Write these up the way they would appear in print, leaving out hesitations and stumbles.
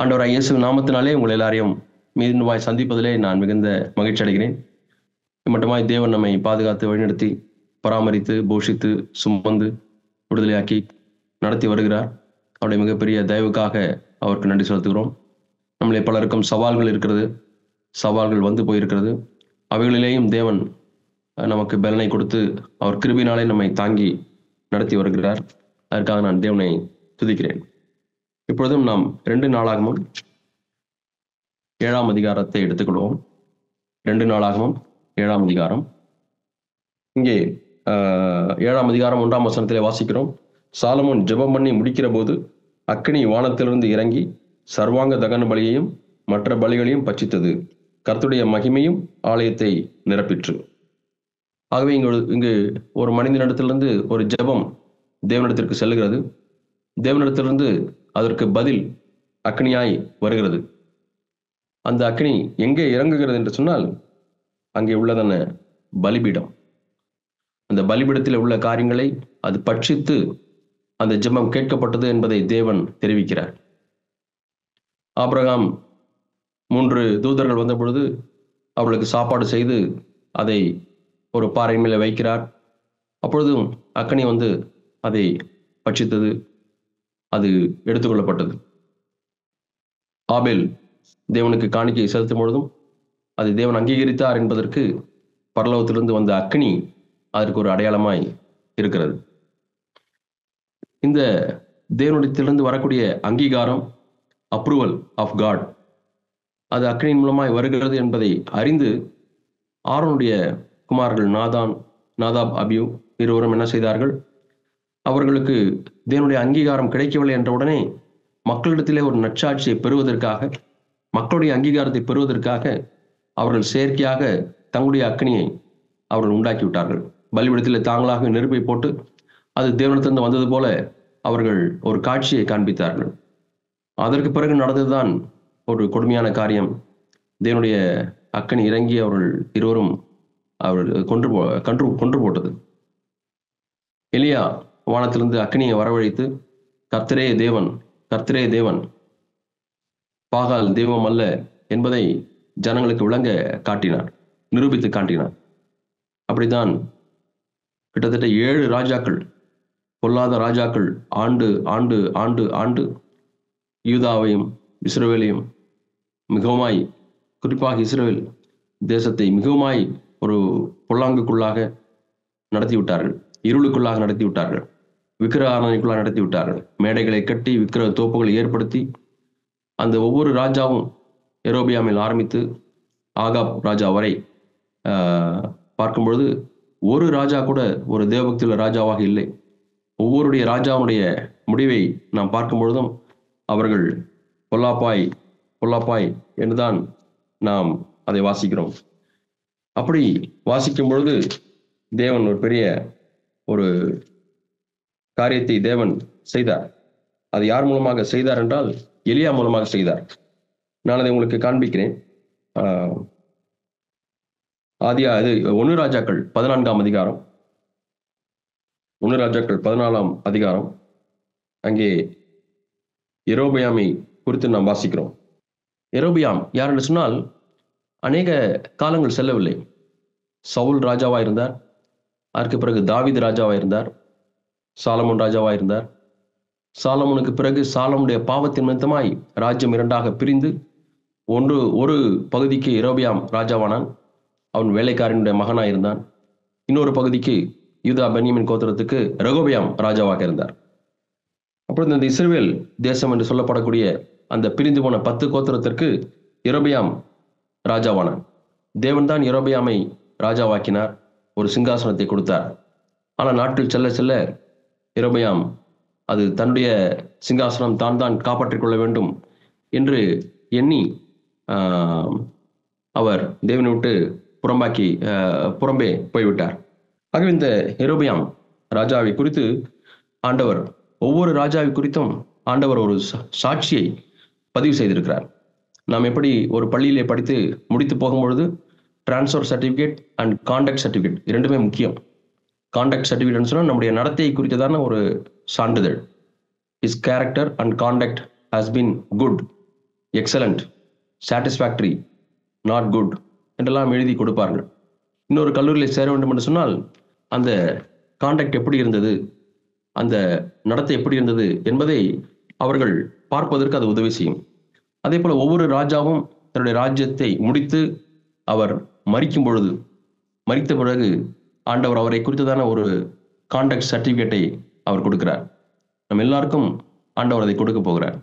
ஆண்டவராகிய இயேசு நாமத்தினாலே உங்கள் எல்லாரையும் மீண்டுமாய் சந்திப்பதிலே நான் மிகுந்த மகிழ்ச்சி அடைகிறேன். மட்டுமாய் தேவன் நம்மை பாதுகாத்து வழிநடத்தி பராமரித்து போஷித்து சுமந்து விடுதலையாக்கி நடத்தி வருகிறார். அவருடைய மிகப்பெரிய தயவுக்காக அவருக்கு நன்றி செலுத்துகிறோம். நம்மளே பலருக்கும் சவால்கள் இருக்கிறது, சவால்கள் வந்து போயிருக்கிறது. அவைகளிலேயும் தேவன் நமக்கு பலனை கொடுத்து அவர் கிருபினாலே நம்மை தாங்கி நடத்தி வருகிறார். அதற்காக நான் தேவனை துதிக்கிறேன். இப்பொழுதும் நாம் 2 நாளாகமும் 7ஆம் அதிகாரத்தை எடுத்துக்கொள்வோம். 2 நாளாகமும் 7ஆம் அதிகாரம். இங்கே 7ஆம் அதிகாரம் 1ஆம் வசனத்திலே வாசிக்கிறோம். சாலமோன் ஜெபம் பண்ணி முடிக்கிற போது அக்கினி வானத்திலிருந்து இறங்கி சர்வாங்க தகன பலியையும் மற்ற பலிகளையும் பட்சித்தது. கர்த்தருடைய மகிமையும் ஆலயத்தை நிரப்பிற்று. ஆகவே இங்கு ஒரு மனிதனிடத்திலிருந்து ஒரு ஜெபம் தேவனிடத்திற்கு செல்லுகிறது. தேவனிடத்திலிருந்து அதற்கு பதில் அக்னியாய் வருகிறது. அந்த அக்னி எங்கே இறங்குகிறது என்று சொன்னால், அங்கே உள்ளதான பலிபீடம். அந்த பலிபீடத்தில் உள்ள காரியங்களை அது பட்சித்து அந்த ஜெபம் கேட்கப்பட்டது என்பதை தேவன் தெரிவிக்கிறார். ஆபிரகாம் 3 தூதர்கள் வந்த பொழுது அவர்களுக்கு சாப்பாடு செய்து அதை ஒரு பாறை மேலே வைக்கிறார். அப்பொழுதும் அக்னி வந்து அதை பட்சித்தது, அது எடுத்துக்கொள்ளப்பட்டது. ஆபேல் தேவனுக்கு காணிக்கை செலுத்தும் பொழுதும் அது தேவன் அங்கீகரித்தார் என்பதற்கு பரலோகத்திலிருந்து வந்த அக்னி அதற்கு ஒரு அடையாளமாய் இருக்கிறது. இந்த தேவனிடத்திலிருந்து வரக்கூடிய அங்கீகாரம், அப்ரூவல் ஆஃப் காட், அது அக்னியின் மூலமாய் வருகிறது என்பதை அறிந்து ஆரோனுடைய குமார்கள் நாதாப் அபியூ இருவரும் என்ன செய்தார்கள்? அவர்களுக்கு தேவனுடைய அங்கீகாரம் கிடைக்கவில்லை என்றவுடனே மக்களிடத்திலே ஒரு நற்சாட்சியை பெறுவதற்காக, மக்களுடைய அங்கீகாரத்தை பெறுவதற்காக அவர்கள் செயற்கையாக தங்களுடைய அக்னியை அவர்கள் உண்டாக்கி விட்டார்கள். பலிபீடத்திலே தாங்களாக நெருப்பை போட்டு அது தேவனிடத்திலிருந்து வந்தது போல அவர்கள் ஒரு காட்சியை காண்பித்தார்கள். அதற்கு பிறகு நடந்ததுதான் ஒரு கொடுமையான காரியம். தேவனுடைய அக்னி இறங்கி அவர்கள் இருவரும் அவர்கள் கொன்று போட்டது. எலியா வானத்திலிருந்து அக்னியை வரவழைத்து கர்த்தரே தேவன், கர்த்தரே தேவன், பாகால் தெய்வம் அல்ல என்பதை ஜனங்களுக்கு விளங்க காட்டினார், நிரூபித்து காட்டினார். அப்படித்தான் கிட்டத்தட்ட 7 ராஜாக்கள், பொல்லாத ராஜாக்கள் ஆண்டு ஆண்டு ஆண்டு ஆண்டு யூதாவையும் இஸ்ரவேலையும் மிகவுமாய், குறிப்பாக இஸ்ரவேல் தேசத்தை மிகவுமாய் ஒரு பொல்லாங்குக்குள்ளாக நடத்தி விட்டார்கள், இருளுக்குள்ளாக நடத்தி விட்டார்கள், விக்கிர ஆராதனைக்குள்ளாக நடத்தி விட்டார்கள். மேடைகளை கட்டி விக்கிர தோப்புகளை ஏற்படுத்தி அந்த ஒவ்வொரு ராஜாவும் எரோபியாமில் ஆரம்பித்து ஆகாப் ராஜா வரை பார்க்கும் பொழுது ஒரு ராஜா கூட ஒரு தேவபக்தியுள்ள ராஜாவாக இல்லை. ஒவ்வொருடைய ராஜாவுடைய முடிவை நாம் பார்க்கும் பொழுதும் அவர்கள் பொல்லாப்பாய் பொல்லாப்பாய் என்றுதான் நாம் அதை வாசிக்கிறோம். அப்படி வாசிக்கும் பொழுது தேவன் ஒரு பெரிய ஒரு காரியத்தை தேவன் செய்தார். அது யார் மூலமாக செய்தார் என்றால் எலியா மூலமாக செய்தார். நான் அதை உங்களுக்கு காண்பிக்கிறேன். அது 1 ராஜாக்கள் 14ஆம் அதிகாரம், 1 ராஜாக்கள் 14ஆம் அதிகாரம். அங்கே யெரொபெயாமை குறித்து நாம் வாசிக்கிறோம். யெரொபெயாம் யார் என்று சொன்னால், அநேக காலங்கள் செல்லவில்லை. சவுல் ராஜாவாக இருந்தார், அதற்கு பிறகு தாவீது ராஜாவாக இருந்தார், சாலமோன் ராஜாவாக இருந்தார். சாலமோனுக்கு பிறகு சாலமுடைய பாவத்தின் நிமித்தமாய் ராஜ்யம் 2ஆக பிரிந்து ஒரு பகுதிக்கு யெரொபெயாம் ராஜாவானான். அவன் வேலைக்காரனுடைய மகனாக இருந்தான். இன்னொரு பகுதிக்கு யூதா பென்யமின் கோத்திரத்துக்கு ரெகொபெயாம் ராஜாவாக இருந்தார். அப்பொழுது இந்த இஸ்ரவேல் தேசம் என்று சொல்லப்படக்கூடிய அந்த பிரிந்து போன 10 கோத்திரத்திற்கு யெரொபெயாம் ராஜாவானான். தேவன் தான் யெரொபெயாமை ராஜாவாக்கினார், ஒரு சிங்காசனத்தை கொடுத்தார். ஆனால் நாட்கள் செல்ல செல்ல யெரொபெயாம் அது தன்னுடைய சிங்காசனம் தான் காப்பாற்றிக் கொள்ள வேண்டும் என்று எண்ணி அவர் தேவனை விட்டு புறம்பே போய்விட்டார். ஆகவே இந்த யெரொபெயாம் ராஜாவை குறித்து ஆண்டவர், ஒவ்வொரு ராஜாவை குறித்தும் ஆண்டவர் ஒரு சாட்சியை பதிவு செய்திருக்கிறார். நாம் எப்படி ஒரு பள்ளியிலே படித்து முடித்து போகும்பொழுது transfer certificate and contact certificate இரண்டுமே முக்கியம். கான்டாக்ட் சர்டிஃபிகேட்னு சொன்னால் நம்முடைய நடத்தையை குறித்ததான ஒரு சான்றிதழ். His character and conduct has been good excellent, satisfactory, not good என்றெல்லாம் எழுதி கொடுப்பார்கள். இன்னொரு கல்லூரியில் சேர வேண்டும் என்று சொன்னால் அந்த கான்டாக்ட் எப்படி இருந்தது, அந்த நடத்தை எப்படி இருந்தது என்பதை அவர்கள் பார்ப்பதற்கு அது உதவி செய்யும். அதே போல ஒவ்வொரு ராஜாவும் தன்னுடைய ராஜ்யத்தை முடித்து அவர் மரித்த பிறகு ஆண்டவர் அவரை குறித்ததான ஒரு கான்டாக்ட் சர்டிஃபிகேட்டை அவர் கொடுக்கிறார். நம்ம எல்லாருக்கும் ஆண்டவர் அதை கொடுக்க போகிறார்.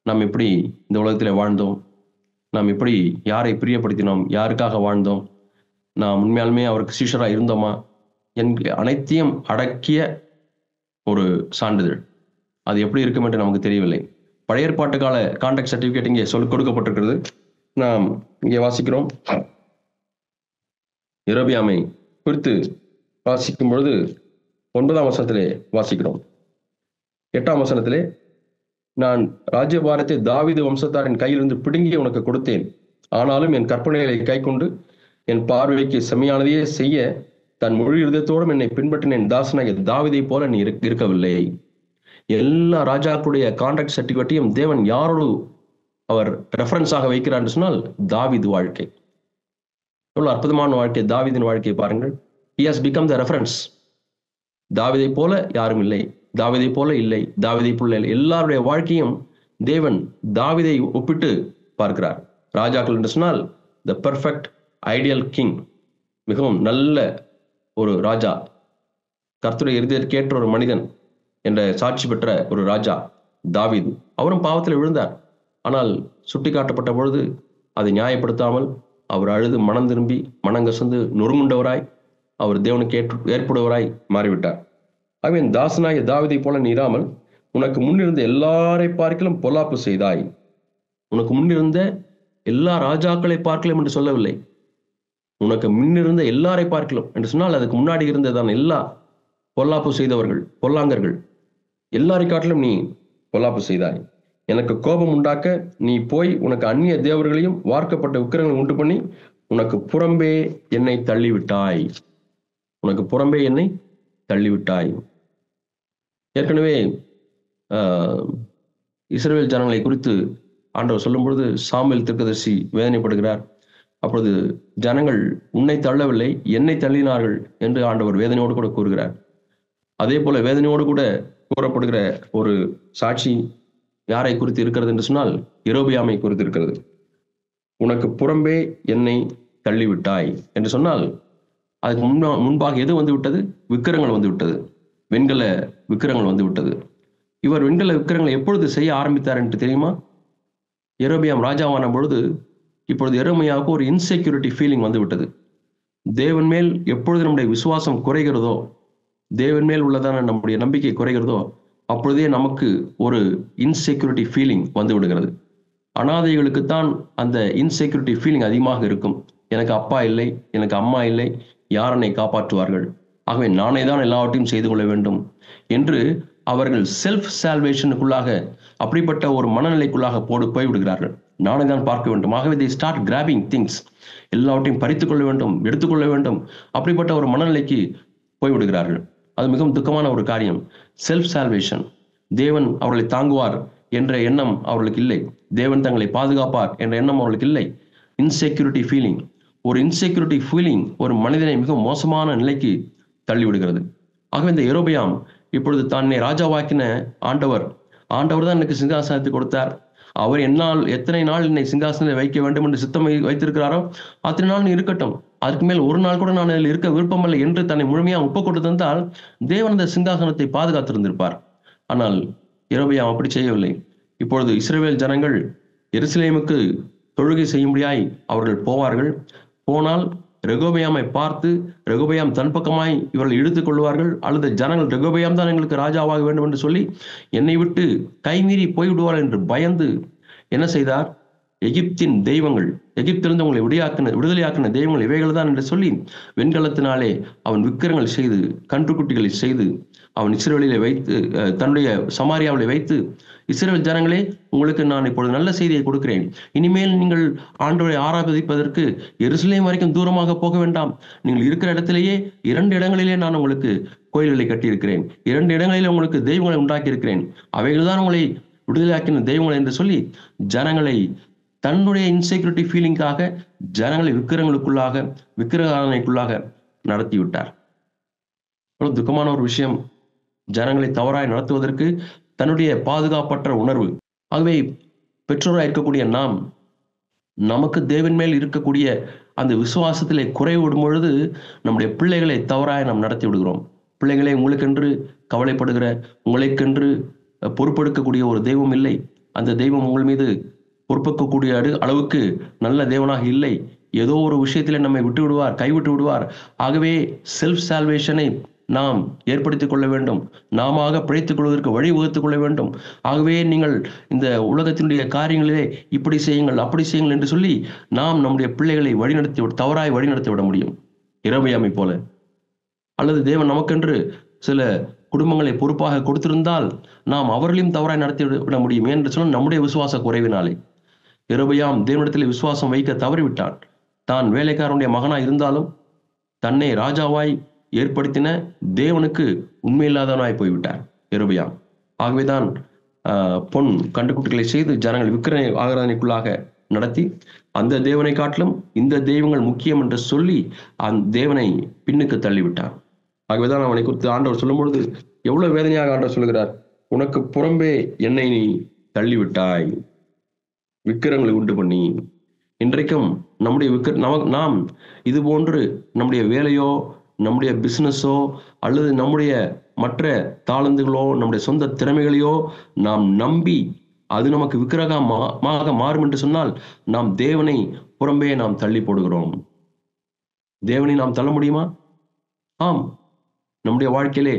நாம் எப்படி இந்த உலகத்தில் வாழ்ந்தோம், நாம் எப்படி யாரை பிரியப்படுத்தினோம், யாருக்காக வாழ்ந்தோம், நாம் உண்மையாலுமே அவருக்கு சீஷராக இருந்தோமா என்கிற அனைத்தையும் அடக்கிய ஒரு சான்றிதழ். அது எப்படி இருக்கும் என்று நமக்கு தெரியவில்லை. பழைய ஏற்பாட்டு கால கான்டாக்ட் சர்டிஃபிகேட் இங்கே கொடுக்கப்பட்டிருக்கிறது. நாம் இங்கே வாசிக்கிறோம். யெரொபெயாமை குறித்து வாசிக்கும் பொழுது 9ஆம் வசனத்திலே வாசிக்கிறோம். 8ஆம் வசனத்திலே, நான் ராஜ்யபாரத்தை தாவீது வம்சத்தாரின் கையிலிருந்து பிடுங்கி உனக்கு கொடுத்தேன். ஆனாலும் என் கற்பனைகளை கைக்கொண்டு என் பார்வைக்கு செம்மையானதையே செய்ய தன் முழு இருதயத்தோடும் என்னை பின்பற்றின என் தாசனாகிய தாவீதை போல நீ இருக்கவில்லை. எல்லா ராஜாக்களுடைய கான்ட்ராக்ட் சர்டிஃபிகேட்டையும் தேவன் யாரோடு அவர் ரெஃபரன்ஸாக வைக்கிறார் என்று சொன்னால் தாவீது வாழ்க்கை. எவ்வளவு அற்புதமான வாழ்க்கை தாவீதின் வாழ்க்கையை பாருங்கள். He has become the reference. தாவீதை போல யாரும் இல்லை, தாவீதை போல இல்லை, தாவீதை போல இல்லை. எல்லாருடைய வாழ்க்கையும் தேவன் தாவீதை ஒப்பிட்டு பார்க்கிறார். ராஜாக்கள் என்று சொன்னால் the perfect ideal king, மிகவும் நல்ல ஒரு ராஜா, கர்த்தருடைய இருதயத்திற்கேற்ற ஒரு மனிதன் என்ற சாட்சி பெற்ற ஒரு ராஜா தாவீது. அவரும் பாவத்தில் விழுந்தார். ஆனால் சுட்டி காட்டப்பட்ட பொழுது அதை நியாயப்படுத்தாமல் அவர் அழுது மனம் திரும்பி மனங்கசந்து நொறுங்குண்டவராய் அவர் தேவனுக்கு ஏற்படுவராய் மாறிவிட்டார். அவன் தாசனாகிய தாவீதை போல நீ இராமல் உனக்கு முன்னிருந்த எல்லாரை பார்க்கலும் பொல்லாப்பு செய்தாய். உனக்கு முன்னிருந்த எல்லா ராஜாக்களை பார்க்கலாம் என்று சொல்லவில்லை. உனக்கு முன்னிருந்த எல்லாரை பார்க்கலாம் என்று சொன்னால் அதுக்கு முன்னாடி இருந்ததான எல்லா பொல்லாப்பு செய்தவர்கள், பொல்லாங்கர்கள் எல்லாரை காட்டிலும் நீ பொல்லாப்பு செய்தாய். எனக்கு கோபம் உண்டாக்க நீ போய் உனக்கு அந்நிய தேவர்களையும் வார்க்கப்பட்ட விக்கிரகங்களை உண்டு பண்ணி உனக்கு புறம்பே என்னை தள்ளிவிட்டாய். உனக்கு புறம்பே என்னை தள்ளிவிட்டாய். ஏற்கனவே இஸ்ரவேல் ஜனங்களை குறித்து ஆண்டவர் சொல்லும் பொழுது சாமுவேல் தீர்க்கதரிசி வேதனைப்படுகிறார். அப்பொழுது ஜனங்கள் உன்னை தள்ளவில்லை, என்னை தள்ளினார்கள் என்று ஆண்டவர் வேதனையோடு கூட கூறுகிறார். அதே போல வேதனையோடு கூட கூறப்படுகிற ஒரு சாட்சி யாரை குறித்து இருக்கிறது என்று சொன்னால் யெரொபெயாமை குறித்து இருக்கிறது. உனக்கு புறம்பே என்னை தள்ளிவிட்டாய் என்று சொன்னால் அதுக்கு முன்பாக எது வந்து விட்டது? விக்கிரங்கள் வந்து விட்டது, வெண்கல விக்கிரங்கள் வந்து விட்டது. இவர் வெண்கல விக்கிரங்களை எப்பொழுது செய்ய ஆரம்பித்தார் என்று தெரியுமா? யெரொபெயாம் ராஜாவான பொழுது இப்பொழுது யெரொபெயாவுக்கு ஒரு இன்செக்யூரிட்டி ஃபீலிங் வந்து விட்டது. தேவன் மேல் எப்பொழுது நம்முடைய விசுவாசம் குறைகிறதோ, தேவன் மேல் உள்ளதான நம்முடைய நம்பிக்கை குறைகிறதோ, அப்பொழுதே நமக்கு ஒரு இன்செக்யூரிட்டி ஃபீலிங் வந்து விடுகிறது. அனாதைகளுக்குத்தான் அந்த இன்செக்யூரிட்டி ஃபீலிங் அதிகமாக இருக்கும். எனக்கு அப்பா இல்லை, எனக்கு அம்மா இல்லை, யார் என்னை காப்பாற்றுவார்கள், ஆகவே நானே தான் எல்லாவற்றையும் செய்து கொள்ள வேண்டும் என்று அவர்கள் செல்ஃப் சால்வேஷனுக்குள்ளாக, அப்படிப்பட்ட ஒரு மனநிலைக்குள்ளாக போய்விடுகிறார்கள். நானே தான் பார்க்க வேண்டும், ஆகவே they start grabbing things, எல்லாவற்றையும் பறித்துக் கொள்ள வேண்டும், எடுத்துக்கொள்ள வேண்டும், அப்படிப்பட்ட ஒரு மனநிலைக்கு போய்விடுகிறார்கள். அது மிகவும் துக்கமான ஒரு காரியம். செல்ஃப் சால்வேஷன், தேவன் அவர்களை தாங்குவார் என்ற எண்ணம் அவர்களுக்கு இல்லை, தேவன் தங்களை பாதுகாப்பார் என்ற எண்ணம் அவர்களுக்கு இல்லை. இன்செக்யூரிட்டி ஃபீலிங், ஒரு இன்செக்யூரிட்டி ஃபீலிங் ஒரு மனிதனை மிக மோசமான நிலைக்கு தள்ளிவிடுகிறது. ஆகவே இந்த யெரொபெயாம் இப்பொழுது தன்னை ராஜாவாக்கின ஆண்டவர் தான் எனக்கு சிங்காசனத்தை கொடுத்தார், அவர் எத்தனை நாள் என்னை சிங்காசனத்தை வைக்க வேண்டும் என்று சித்தம் வைத்திருக்கிறாரோ அத்தனை நாள் இருக்கட்டும், அதுக்கு மேல் ஒரு நாள் கூட நான் அதில் இருக்க விருப்பமில்லை என்று தன்னை முழுமையாக ஒப்புக் கொண்டு தந்தால் தேவன் அந்த சிங்காசனத்தை பாதுகாத்திருந்திருப்பார். ஆனால் யெரொபெயாம் அப்படி செய்யவில்லை. இப்பொழுது இஸ்ரவேல் ஜனங்கள் எருசலேமுக்கு தொழுகை செய்யும்படியாய் அவர்கள் போவார்கள். போனால் ரெகொபெயாமை பார்த்து ரெகொபெயாம் தன் பக்கமாய் இவர்கள் இழுத்துக் கொள்வார்கள், அல்லது ஜனங்கள் ரெகொபெயாம் தான் எங்களுக்கு ராஜாவாக வேண்டும் என்று சொல்லி என்னை விட்டு கைமீறி போய்விடுவார் என்று பயந்து என்ன செய்தார்? எகிப்தின் தெய்வங்கள், எகிப்திலிருந்து உங்களை விடுதலையாக்கின தெய்வங்கள் இவைகள் தான் என்று சொல்லி வெண்கலத்தினாலே அவன் விக்கிரங்கள் செய்து, கன்றுக்குட்டிகளை செய்து அவன் இஸ்ரவேலிலே வைத்து, தன்னுடைய சமாரியாவிலே வைத்து, இஸ்ரவேல் ஜனங்களே, உங்களுக்கு நான் இப்பொழுது நல்ல செய்தியை கொடுக்கிறேன். இனிமேல் நீங்கள் ஆண்டவரை ஆராதிப்பதற்கு எருசலேம் வரைக்கும் தூரமாக போக வேண்டாம். நீங்கள் இருக்கிற இடத்திலேயே 2 இடங்களிலே நான் உங்களுக்கு கோயில்களை கட்டியிருக்கிறேன், 2 இடங்களிலே உங்களுக்கு தெய்வங்களை உண்டாக்கி இருக்கிறேன், அவைகள் தான் உங்களை விடுதலையாக்கின தெய்வங்கள் என்று சொல்லி ஜனங்களை தன்னுடைய இன்செக்யூரிட்டி ஃபீலிங்காக ஜனங்களை விக்கிரக ஆராதனைக்குள்ளாக நடத்தி விட்டார். அவ்வளவு துக்கமான ஒரு விஷயம். ஜனங்களை தவறாய் நடத்துவதற்கு தன்னுடைய பாதுகாப்பற்ற உணர்வு. ஆகவே பெற்றோராக இருக்கக்கூடிய நாம், நமக்கு தேவன் மேல் இருக்கக்கூடிய அந்த விசுவாசத்திலே குறைவிடும் பொழுது நம்முடைய பிள்ளைகளை தவறாய் நாம் நடத்தி விடுகிறோம். பிள்ளைகளை, உங்களுக்கென்று கவலைப்படுகிற, உங்களுக்கென்று பொறுப்பெடுக்கக்கூடிய ஒரு தெய்வம் இல்லை. அந்த தெய்வம் உங்கள் மீது பொறுப்பெடுக்கக்கூடிய அளவுக்கு நல்ல தேவனாக இல்லை. ஏதோ ஒரு விஷயத்திலே நம்மை விட்டு விடுவார், கைவிட்டு விடுவார். ஆகவே செல்ஃப் சால்வேஷனை நாம் ஏற்படுத்திக் கொள்ள வேண்டும். நாம பிழைத்துக் கொள்வதற்கு வழி வகுத்துக் கொள்ள வேண்டும். ஆகவே நீங்கள் இந்த உலகத்தினுடைய காரியங்களிலே இப்படி செய்யுங்கள், அப்படி செய்யுங்கள் என்று சொல்லி நாம் நம்முடைய பிள்ளைகளை தவறாய் வழிநடத்தி விட முடியும். இரபெயாமை போல. அல்லது தேவன் நமக்கென்று சில குடும்பங்களை பொறுப்பாக கொடுத்திருந்தால் நாம் அவர்களையும் தவறாய் நடத்தி விட முடியும். என்று சொன்னால் நம்முடைய விசுவாச குறைவினாலே. இரபெயாம் தேவனிடத்தில் விசுவாசம் வைக்க தவறிவிட்டான். தான் வேலைக்காரனுடைய மகனாய் இருந்தாலும் தன்னை ராஜாவாய் ஏற்படுத்தின தேவனுக்கு உண்மையில்லாதவனாய் போய்விட்டார் இரபெயாம். ஆகவேதான் பொன் கண்டுக்குட்டிகளை செய்து ஜனங்கள் விக்கிர ஆராதனைக்குள்ளாக நடத்தி அந்த தேவனை காட்டிலும் இந்த தெய்வங்கள் முக்கியம் என்று சொல்லி அந்த தேவனை பின்னுக்கு தள்ளிவிட்டார். ஆகவேதான் அவனை குறித்து ஆண்டவர் சொல்லும் பொழுது எவ்வளவு வேதனையாக ஆண்டவர் சொல்கிறார். உனக்கு புறம்பே என்னை நீ தள்ளிவிட்டாய், விக்கிரங்களை உண்டு பண்ணி. இன்றைக்கும் நம்முடைய நாம் இது போன்று நம்முடைய வேலையோ, நம்முடைய பிசினஸோ, அல்லது நம்முடைய மற்ற தாளந்துகளோ, நம்முடைய சொந்த திறமைகளையோ நாம் நம்பி அது நமக்கு விக்கிரகமாக மாறும் என்று சொன்னால் நாம் தேவனை புறம்பே நாம் தள்ளி போடுகிறோம். தேவனை நாம் தள்ள முடியுமா? ஆம், நம்முடைய வாழ்க்கையிலே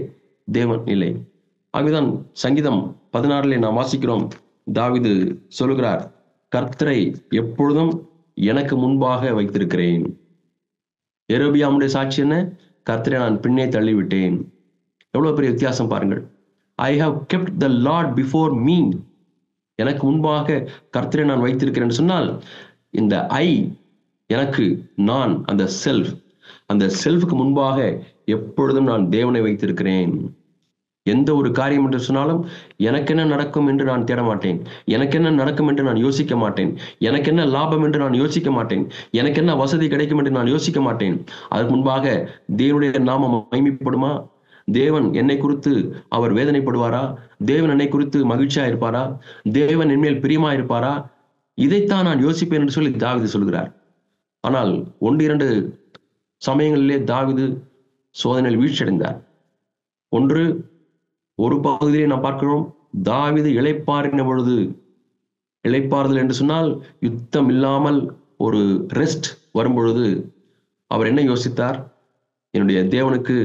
தேவன் இல்லை. ஆகவேதான் சங்கீதம் 16 நாம் வாசிக்கிறோம். தாவீது சொல்லுகிறார், கர்த்தரை எப்பொழுதும் எனக்கு முன்பாக வைத்திருக்கிறேன். எரோபியாமுடைய சாட்சி என்ன? கர்த்தரை நான் பின்னே தள்ளிவிட்டேன். எவ்வளவு பெரிய வித்தியாசம் பாருங்கள். I have kept the lord before me. எனக்கு முன்பாக கர்த்தரை நான் வைத்திருக்கிறேன் சொன்னால் இந்த ஐ, எனக்கு, நான், அந்த செல்ஃபுக்கு முன்பாக எப்பொழுதும் நான் தேவனை வைத்திருக்கிறேன். எந்த ஒரு காரியம் என்று சொன்னாலும் எனக்கு என்ன நடக்கும் என்று நான் தேட மாட்டேன். எனக்கு என்ன நடக்கும் என்று நான் யோசிக்க மாட்டேன். எனக்கு என்ன லாபம் என்று நான் யோசிக்க மாட்டேன். எனக்கு என்ன வசதி கிடைக்கும் என்று நான் யோசிக்க மாட்டேன். அதற்கு முன்பாக தேவனுடைய நாமம் மகிமைப்படுமா? தேவன் என்னை குறித்து அவர் வேதனைப்படுவாரா? தேவன் என்னை குறித்து மகிழ்ச்சியா இருப்பாரா? தேவன் என்மேல் பிரியமா இருப்பாரா? இதைத்தான் நான் யோசிப்பேன் என்று சொல்லி தாவீது சொல்கிறார். ஆனால் 1-2 சமயங்களிலே தாவீது சோதனையில் வீழ்ச்சியடைந்தார். ஒரு பகுதியை நாம் பார்க்கிறோம். தாவீது இளைப்பாறின பொழுது, இளைப்பாறுதல் என்று சொன்னால் யுத்தம் இல்லாமல் ஒரு ரெஸ்ட் வரும் பொழுது அவர் என்ன யோசித்தார்? என்னுடைய தேவனுக்கு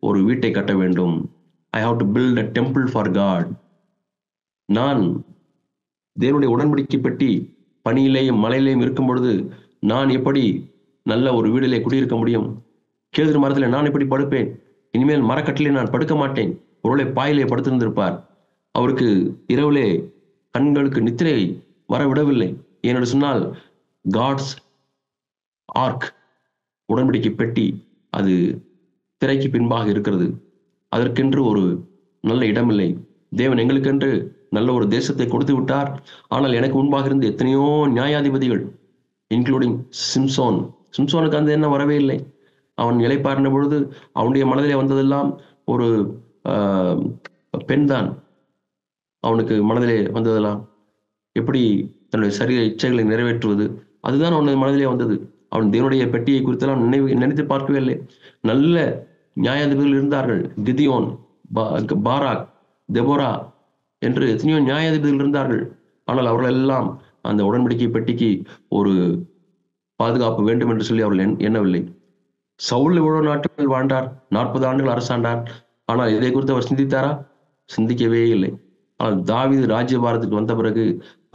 ஒரு வீட்டை கட்ட வேண்டும். I have to build a temple for God. நான் தேவனுடைய உடன்படிக்கை பெட்டி பனியிலேயும் மலையிலேயும் இருக்கும் பொழுது நான் எப்படி நல்ல ஒரு வீடிலே குடியிருக்க முடியும்? கேதுரு மரத்தில் நான் எப்படி படுப்பேன்? இனிமேல் மரக்கட்டிலே நான் படுக்க மாட்டேன். ஒருவேளை பாயிலே படுத்திருந்திருப்பார். அவருக்கு இரவிலே கண்களுக்கு நித்திரை வர விடவில்லை. ஏனென்று சொன்னால் காட்ஸ் ஆர்க், உடன்படிக்கை பெட்டி, அது திரைக்கு பின்பாக இருக்கிறது. அதற்கென்று ஒரு நல்ல இடமில்லை. தேவன் எங்களுக்கென்று நல்ல ஒரு தேசத்தை கொடுத்து விட்டார். ஆனால் எனக்கு முன்பாக இருந்து எத்தனையோ நியாயாதிபதிகள், இன்க்ளூடிங் சிம்சோனுக்கு அந்த என்ன வரவே இல்லை. அவன் இளைப்பாறின பொழுது அவனுடைய மனதிலே வந்ததெல்லாம் ஒரு பெண் தான். அவனுக்கு மனதிலே வந்ததெல்லாம் எப்படி தன்னுடைய சரீர இச்சைகளை நிறைவேற்றுவது, அதுதான் அவனது மனதிலே வந்தது. அவன் தேவனுடைய பெட்டியை குறித்தெல்லாம் நினைத்து பார்க்கவே இல்லை. நல்ல நியாயாதிபதிகள் இருந்தார்கள். கிதியோன், பாராக், தெபோரா என்று எத்தனையோ நியாயாதிபதிகள் இருந்தார்கள். ஆனால் அவர்கள் எல்லாம் அந்த உடன்படிக்கை பெட்டிக்கு ஒரு பாதுகாப்பு வேண்டும் என்று சொல்லி அவர்கள் எண்ணவில்லை. சவுல் எவ்வளவு நாட்கள் வாழ்ந்தார், 40 ஆண்டுகள் அரசாண்டார். ஆனால் இதை குறித்து அவர் சிந்தித்தாரா? சிந்திக்கவே இல்லை. ஆனால் தாவீது ராஜ்யபாரத்துக்கு வந்த பிறகு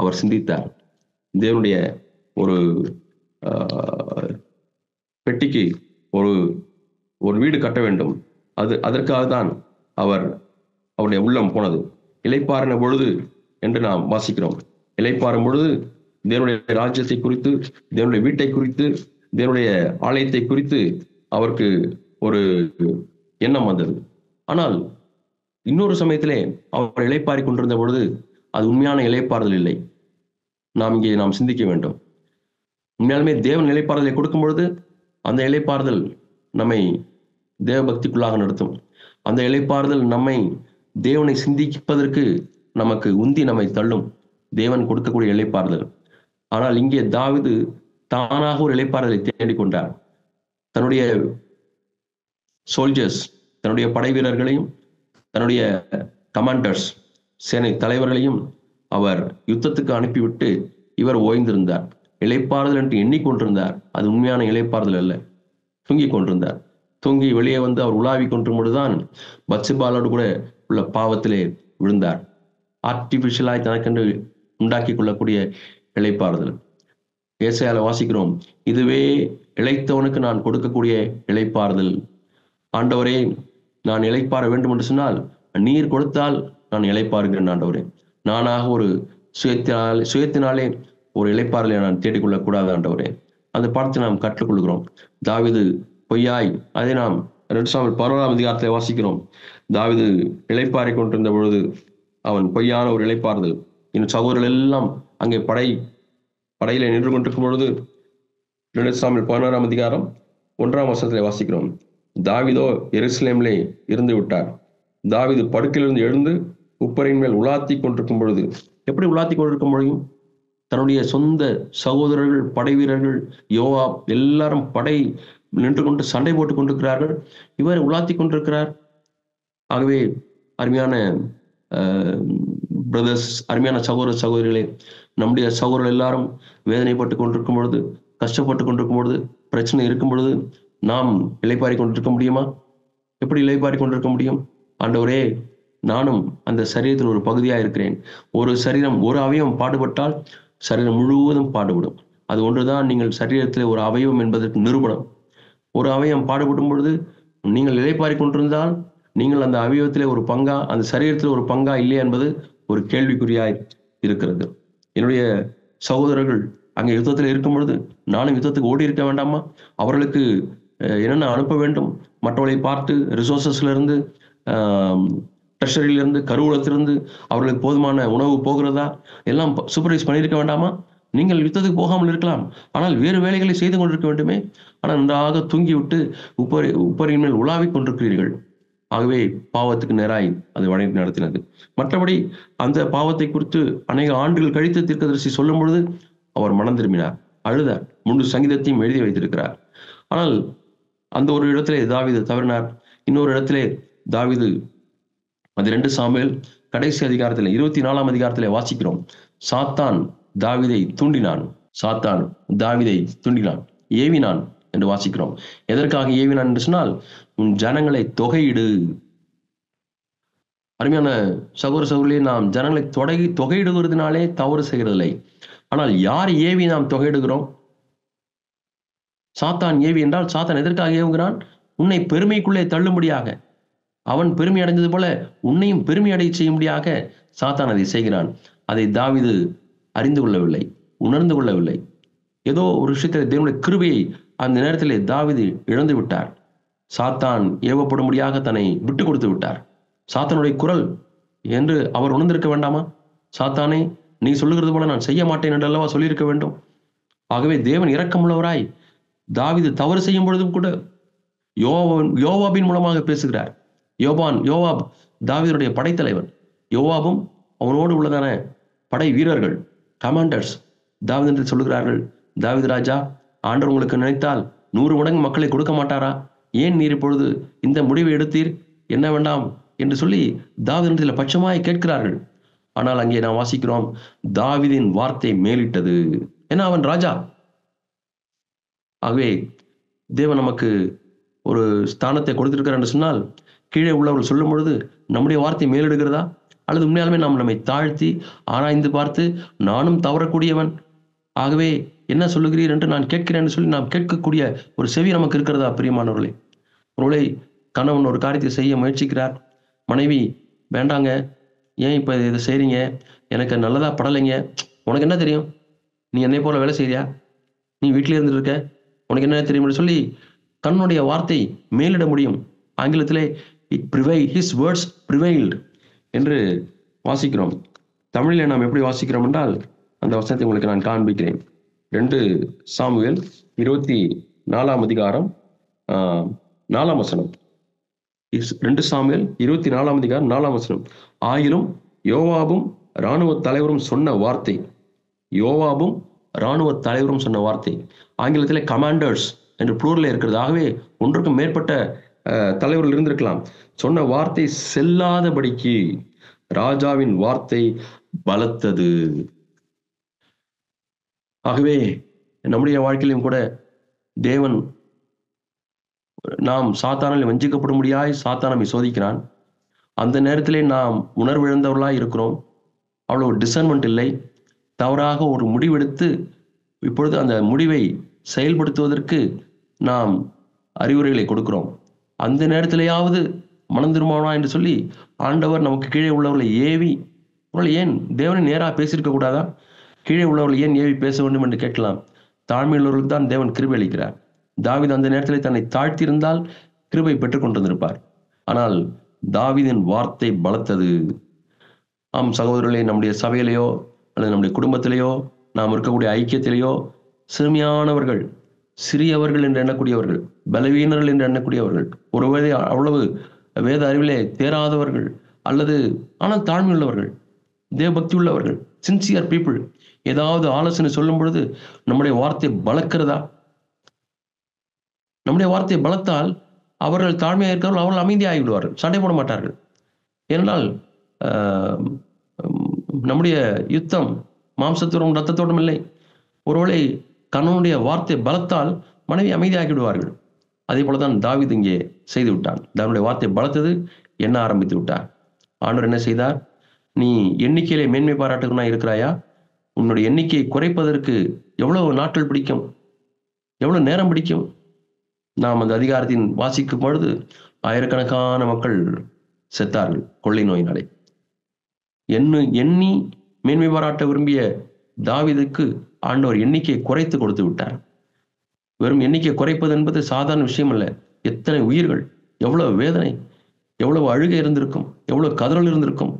அவர் சிந்தித்தார். தேவனுடைய ஒரு பெட்டிக்கு ஒரு வீடு கட்ட வேண்டும். அதற்காக தான் அவருடைய உள்ளம் போனது. இளைப்பாறின பொழுது என்று நாம் வாசிக்கிறோம். இளைப்பாறும் பொழுது தேவனுடைய ராஜ்யத்தை குறித்து, தேவனுடைய வீட்டை குறித்து, தேவனுடைய ஆலயத்தை குறித்து அவருக்கு ஒரு எண்ணம் வந்தது. ஆனால் இன்னொரு சமயத்திலே அவர் இளைப்பாரி கொண்டிருந்த பொழுது அது உண்மையான இளைப்பாறுதல் இல்லை. நாம் சிந்திக்க வேண்டும். உண்மையாலுமே தேவன் இளைப்பாறுதலை கொடுக்கும் பொழுது அந்த இளைப்பாறுதல் நம்மை தேவபக்திக்குள்ளாக நடத்தும். அந்த இளைப்பாறுதல் நம்மை தேவனை சிந்திப்பதற்கு நமக்கு உந்தி நம்மை தள்ளும். தேவன் கொடுக்கக்கூடிய இளைப்பாறுதல். ஆனால் இங்கே தாவீது தானாக ஒரு இளைப்பாறுதலை தேடிக்கொண்டார். தன்னுடைய சோல்ஜர்ஸ், தன்னுடைய படை வீரர்களையும், தன்னுடைய கமாண்டர்ஸ், சேனை தலைவர்களையும் அவர் யுத்தத்துக்கு அனுப்பிவிட்டு இவர் ஓய்ந்திருந்தார். இளைப்பாறுதல் என்று எண்ணிக்கொண்டிருந்தார். அது உண்மையான இளைப்பாறுதல் அல்ல. தூங்கிக் கொண்டிருந்தார். தூங்கி வெளியே வந்து அவர் உலாவி கொண்டிருக்கும் பொழுதுதான் பத்செபாளோடு கூட உள்ள பாவத்திலே விழுந்தார். ஆர்டிபிஷியலாய் தனக்கென்று உண்டாக்கி கொள்ளக்கூடிய இளைப்பாறுதல். ஏசாயால வாசிக்கிறோம், இதுவே இளைத்தவனுக்கு நான் கொடுக்கக்கூடிய இளைப்பாறுதல். ஆண்டவரே, நான் இளைப்பாற வேண்டும் என்று சொன்னால் நீர் கொடுத்தால் நான் இளைப்பாறுகிறேன் ஆண்டவரே. நானாக ஒரு சுயத்தினாலே ஒரு இளைப்பாறுதலை நான் தேடிக்கொள்ளக்கூடாது ஆண்டவரே. அந்த பாடத்தை நாம் கற்றுக்கொள்கிறோம். தாவீது பொய்யாய், அதை நாம் 2 சாமுவேல் 11ஆம் அதிகாரத்தில் வாசிக்கிறோம். தாவீது இளைப்பாறை கொண்டிருந்த பொழுது அவன் பொய்யான ஒரு இளைப்பாறுதல். இன்னும் சகோதரர்கள் எல்லாம் அங்கே படையில நின்று கொண்டிருக்கும் பொழுது 2 சாமுவேல் 11ஆம் அதிகாரம் 1ஆம் வசனத்திலே வாசிக்கிறோம். தாவீதோ எருசலேமிலே இருந்து விட்டார். தாவீது படுக்கையிலிருந்து எழுந்து உப்பரின் மேல் உலாத்தி கொண்டிருக்கும் பொழுது, எப்படி உலாத்தி கொண்டிருக்க முடியும்? தன்னுடைய சொந்த சகோதரர்கள், படை வீரர்கள், யோவாப் எல்லாரும் படை நின்று கொண்டு சண்டை போட்டுக் கொண்டிருக்கிறார்கள். இவர் உலாத்தி கொண்டிருக்கிறார். ஆகவே அருமையான பிரதர்ஸ், அருமையான சகோதர சகோதரிகளே, நம்முடைய சகோதரர்கள் எல்லாரும் வேதனைப்பட்டு கொண்டிருக்கும் பொழுது, கஷ்டப்பட்டு கொண்டிருக்கும் பொழுது, பிரச்சனை இருக்கும் பொழுது நாம் இளைப்பாறி கொண்டிருக்க முடியுமா? எப்படி இளைப்பாறி கொண்டிருக்க முடியும்? ஆண்டவரே, நானும் அந்த சரீரத்தில் ஒரு பகுதியாக இருக்கிறேன். ஒரு சரீரம், ஒரு அவயவம் பாடுபட்டால் சரீரம் முழுவதும் பாடுபடும். அது ஒன்றுதான் நீங்கள் சரீரத்தில் ஒரு அவயவம் என்பதற்கு நிரூபணம். ஒரு அவயவம் பாடுபடும் பொழுது நீங்கள் இளைப்பாறி கொண்டிருந்தால் நீங்கள் அந்த அவயவத்திலே ஒரு பங்கா, அந்த சரீரத்தில் ஒரு பங்கா இல்லையா என்பது ஒரு கேள்விக்குறியாய் இருக்கிறது. என்னுடைய சகோதரர்கள் அங்கே யுத்தத்தில் இருக்கும் பொழுது நானும் யுத்தத்துக்கு ஓடி இருக்க வேண்டாமா? அவர்களுக்கு என்னென்ன அனுப்ப வேண்டும், மற்றவர்களை பார்த்து ரிசோர்சஸ்ல இருந்து, ட்ரெஷரியிலிருந்து, கருவூலத்திலிருந்து அவர்களுக்கு போதுமான உணவு போகிறதா எல்லாம் சூப்பர்வைஸ் பண்ணியிருக்க வேண்டாமா? நீங்கள் யுத்தத்துக்கு போகாமல் இருக்கலாம், ஆனால் வேறு வேலைகளை செய்து கொண்டிருக்க வேண்டுமே. ஆனால் நன்றாக தூங்கிவிட்டு உப்பரின் மேல் உலாவிக் கொண்டிருக்கிறீர்கள். ஆகவே பாவத்துக்கு நேராய் அது வழி நடத்தினது. மற்றபடி அந்த பாவத்தை குறித்து அநேக ஆண்டுகள் கழித்து தீர்க்கதரிசி சொல்லும் பொழுது அவர் மனம் திரும்பினார், அழுதார், முழு சங்கீதத்தையும் எழுதி வைத்திருக்கிறார். ஆனால் அந்த ஒரு இடத்திலே தாவீது தவறினார். இன்னொரு இடத்திலே தாவீது, அது 2 சாமுவேல் கடைசி அதிகாரத்தில் 24ஆம் அதிகாரத்திலே வாசிக்கிறோம். சாத்தான் தாவீதை தூண்டினான். சாத்தான் தாவீதை தூண்டினான், ஏவினான் என்று வாசிக்கிறோம். எதற்காக ஏவினான் என்று சொன்னால், உன் ஜனங்களை தொகையிடு. அருமையான சகோதர சகோதரிகளே, நாம் ஜனங்களை தொகையிடுவதனாலே தவறு செய்கிறதில்லை. ஆனால் யார் ஏவி நாம் தொகையிடுகிறோம்? சாத்தான் ஏவி என்றால் சாத்தான் எதற்காக ஏவுகிறான்? உன்னை பெருமைக்குள்ளே தள்ளும்படியாக. அவன் பெருமை அடைந்தது போல உன்னையும் பெருமை அடைய செய்யும்படியாக சாத்தான் அதை செய்கிறான். அதை தாவீது அறிந்து கொள்ளவில்லை, உணர்ந்து கொள்ளவில்லை. ஏதோ ஒரு விஷயத்தில் தேவனுடைய கிருபையை அந்த நேரத்திலே தாவீது இழந்து விட்டார். சாத்தான் ஏவப்படும்படியாக தன்னை விட்டு கொடுத்து விட்டார். சாத்தானுடைய குரல் என்று அவர் உணர்ந்திருக்க வேண்டாமா? சாத்தானே, நீ சொல்லுகிறது போல நான் செய்ய மாட்டேன் என்று அல்லவா சொல்லியிருக்க வேண்டும். ஆகவே தேவன் இரக்கமுள்ளவராய் தாவீது தவறு செய்யும் பொழுதும் கூட யோவாபின் மூலமாக பேசுகிறார். யோவாப் தாவீதுடைய படைத்தலைவன். யோவாபும் அவனோடு உள்ளதான படை வீரர்கள், கமாண்டர்ஸ் தாவீது என்று சொல்லுகிறார்கள், தாவீது ராஜா, ஆண்டவர் உங்களுக்கு நினைத்தால் 100 மடங்கு மக்களை கொடுக்க மாட்டாரா? ஏன் நீர் இப்பொழுது இந்த முடிவை எடுத்தீர்? என்ன வேண்டாம் என்று சொல்லி தாவீதிடத்தில் பட்சமாய் கேட்கிறார்கள். ஆனால் அங்கே நாம் வாசிக்கிறோம், தாவீதின் வார்த்தை மேலிட்டது. ஏன்னா அவன் ராஜா. ஆகவே தேவன் நமக்கு ஒரு ஸ்தானத்தை கொடுத்திருக்கிறார் என்று சொன்னால், கீழே உள்ளவர்கள் சொல்லும் பொழுது நம்முடைய வார்த்தை மேலிடுகிறதா? அல்லது உண்மையாலுமே நாம் நம்மை தாழ்த்தி ஆராய்ந்து பார்த்து, நானும் தவறக்கூடியவன், ஆகவே என்ன சொல்லுகிறீர் என்று நான் கேட்கிறேன் என்று சொல்லி நாம் கேட்கக்கூடிய ஒரு செவி நமக்கு இருக்கிறதா? பிரியமானவர்களே, ஒருவேளை கணவன் ஒரு காரியத்தை செய்ய முயற்சிக்கிறார், மனைவி வேண்டாங்க, ஏன் இப்போ இதை செய்றீங்க, எனக்கு நல்லதா படலைங்க, உனக்கு என்ன தெரியும், நீ என்னை போல வேலை செய்றியா, நீ வீட்டிலே இருந்துட்டு இருக்க, உனக்கு என்ன தெரியும் சொல்லி கண்ணுடைய வார்த்தை மேலிட முடியும். ஆங்கிலத்திலே his words prevailed என்று வாசிக்கிறோம். தமிழில் நாம் எப்படி வாசிக்கிறோம் என்றால், அந்த வசனத்தை உங்களுக்கு நான் காண்பிக்கிறேன். 2 சாமுவேல் 24 அதிகாரம் 4 வசனம். 2 சாமுவேல் 24 அதிகாரம் 4 வசனம். ஆயினும் யோவாபும் இராணுவ தலைவரும் சொன்ன வார்த்தை, யோவாபும் இராணுவ தலைவரும் சொன்ன வார்த்தை, ஆங்கிலத்தில் கமாண்டர்ஸ் என்று ப்ளூரல் இருக்கிறது. ஆகவே ஒன்றுக்கும் மேற்பட்ட தலைவர்கள் இருந்திருக்கலாம். சொன்ன வார்த்தை செல்லாதபடிக்கு ராஜாவின் வார்த்தை பலத்தது. ஆகவே நம்முடைய வாழ்க்கையிலும் கூட தேவன் நாம் சாத்தானால் வஞ்சிக்கப்படும்படியாய் சாத்தான் நம்மை சோதிக்கிறான். அந்த நேரத்திலே நாம் உணர்விழந்தவர்களாய் இருக்கிறோம். அவ்வளவு டிசர்ன்மெண்ட் இல்லை. தவறாக ஒரு முடிவெடுத்து இப்பொழுது அந்த முடிவை செயல்படுத்துவதற்கு நாம் அறிவுரைகளை கொடுக்கிறோம். அந்த நேரத்திலேயாவது மனம் திரும்புவானா என்று சொல்லி ஆண்டவர் நமக்கு கீழே உள்ளவர்களை ஏவி, அவர்கள் ஏன் தேவனை நேராக பேசியிருக்க கூடாதா? கீழே உள்ளவர்கள் ஏன் ஏவி பேச வேண்டும் என்று கேட்கலாம். தாழ்மையுள்ளவர்களுக்கு தான் தேவன் கிருபை அளிக்கிறார். தாவீது அந்த நேரத்தில் தன்னை தாழ்த்தியிருந்தால் கிருபை பெற்றுக் கொண்டிருந்திருப்பார். ஆனால் தாவீதின் வார்த்தை பலத்தது. ஆம் சகோதரர்களே, நம்முடைய சபையிலேயோ அல்லது நம்முடைய குடும்பத்திலேயோ நாம் இருக்கக்கூடிய ஐக்கியத்திலேயோ சிறுமியானவர்கள், சிறியவர்கள் என்று எண்ணக்கூடியவர்கள், பலவீனர்கள் என்று எண்ணக்கூடியவர்கள், ஒருவேளை அவ்வளவு வேத அறிவிலே தேராதவர்கள் அல்லது ஆனால் தாழ்மை உள்ளவர்கள், தேவபக்தி உள்ளவர்கள், சின்சியர் பீப்புள் ஏதாவது ஆலோசனை சொல்லும் பொழுது நம்முடைய வார்த்தை பலக்கிறதா? நம்முடைய வார்த்தை பலத்தால் அவர்கள் தாழ்மையாக இருக்கிறவர்கள் அவர்கள் அமைதியாகி விடுவார்கள், சண்டை போட மாட்டார்கள். ஏனென்றால் நம்முடைய யுத்தம் மாம்சத்தோடும் ரத்தத்தோடும் இல்லை. ஒருவேளை கணவனுடைய வார்த்தை பலத்தால் மனைவி அமைதியாகி விடுவார்கள். அதே போலதான் தாவீது இங்கே செய்து விட்டான். தன்னுடைய வார்த்தை பலத்தது, எண்ண ஆரம்பித்து விட்டார். ஆண்டவர் என்ன செய்தார்? நீ எண்ணிக்கையிலே மேன்மை பாராட்டுகிறவனா இருக்கிறாயா? உன்னுடைய எண்ணிக்கையை குறைப்பதற்கு எவ்வளவு நாட்கள் பிடிக்கும், எவ்வளவு நேரம் பிடிக்கும்? நாம் அந்த அதிகாரத்தின் வாசிக்கும் பொழுது ஆயிரக்கணக்கான மக்கள் செத்தார்கள் கொள்ளை நோயினாலே. எண்ணி மேன்மை பாராட்ட விரும்பிய தாவீதுக்கு ஆண்டவர் எண்ணிக்கையை குறைத்து கொடுத்து விட்டார். வெறும் எண்ணிக்கை குறைப்பது என்பது சாதாரண விஷயம் அல்ல. எத்தனை உயிர்கள், எவ்வளவு வேதனை, எவ்வளவு அழுகை இருந்திருக்கும், எவ்வளவு கதறல் இருந்திருக்கும்.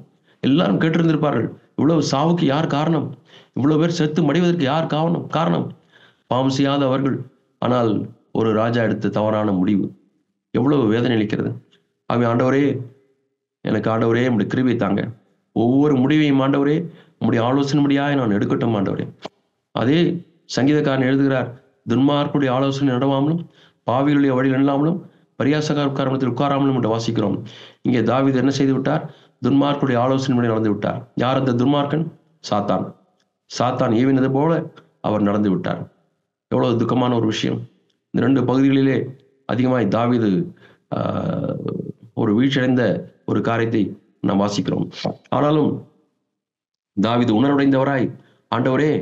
எல்லாரும் கேட்டிருந்திருப்பார்கள், இவ்வளவு சாவுக்கு யார் காரணம்? இவ்வளவு பேர் செத்து மடிவதற்கு யார் காரணம்? பாவம் செய்யாத அவர்கள். ஆனால் ஒரு ராஜா எடுத்த தவறான முடிவு எவ்வளவு வேதனை அளிக்கிறது. ஆகவே ஆண்டவரே, எனக்கு ஆண்டவரே உம்முடைய கிருபை தாங்க. ஒவ்வொரு முடிவையும் ஆண்டவரே உம்முடைய ஆலோசனைபடியாக நான் எடுக்கட்டும் ஆண்டவரே. அதே சங்கீதக்காரன் எழுதுகிறார், துன்மார்க்குடைய ஆலோசனை நடவாமலும் பாவிகளுடைய வழியில் இல்லாமலும் பரியாசக்காரத்தில் உட்காராமலும் என்று வாசிக்கிறோம். இங்கே தாவீது என்ன செய்து விட்டார்? துன்மார்க்குடைய ஆலோசனை நடந்து விட்டார். யார் அந்த துன்மார்க்கன்? சாத்தான். சாத்தான் ஏவினது போல அவர் நடந்து விட்டார். எவ்வளவு துக்கமான ஒரு விஷயம். இந்த 2 பகுதிகளிலே அதிகமாய் தாவீது ஒரு வீழ்ச்சியடைந்த ஒரு காரியத்தை நாம் வாசிக்கிறோம். ஆனாலும் தாவீது உணர்வடைந்தவராய், ஆண்டவரே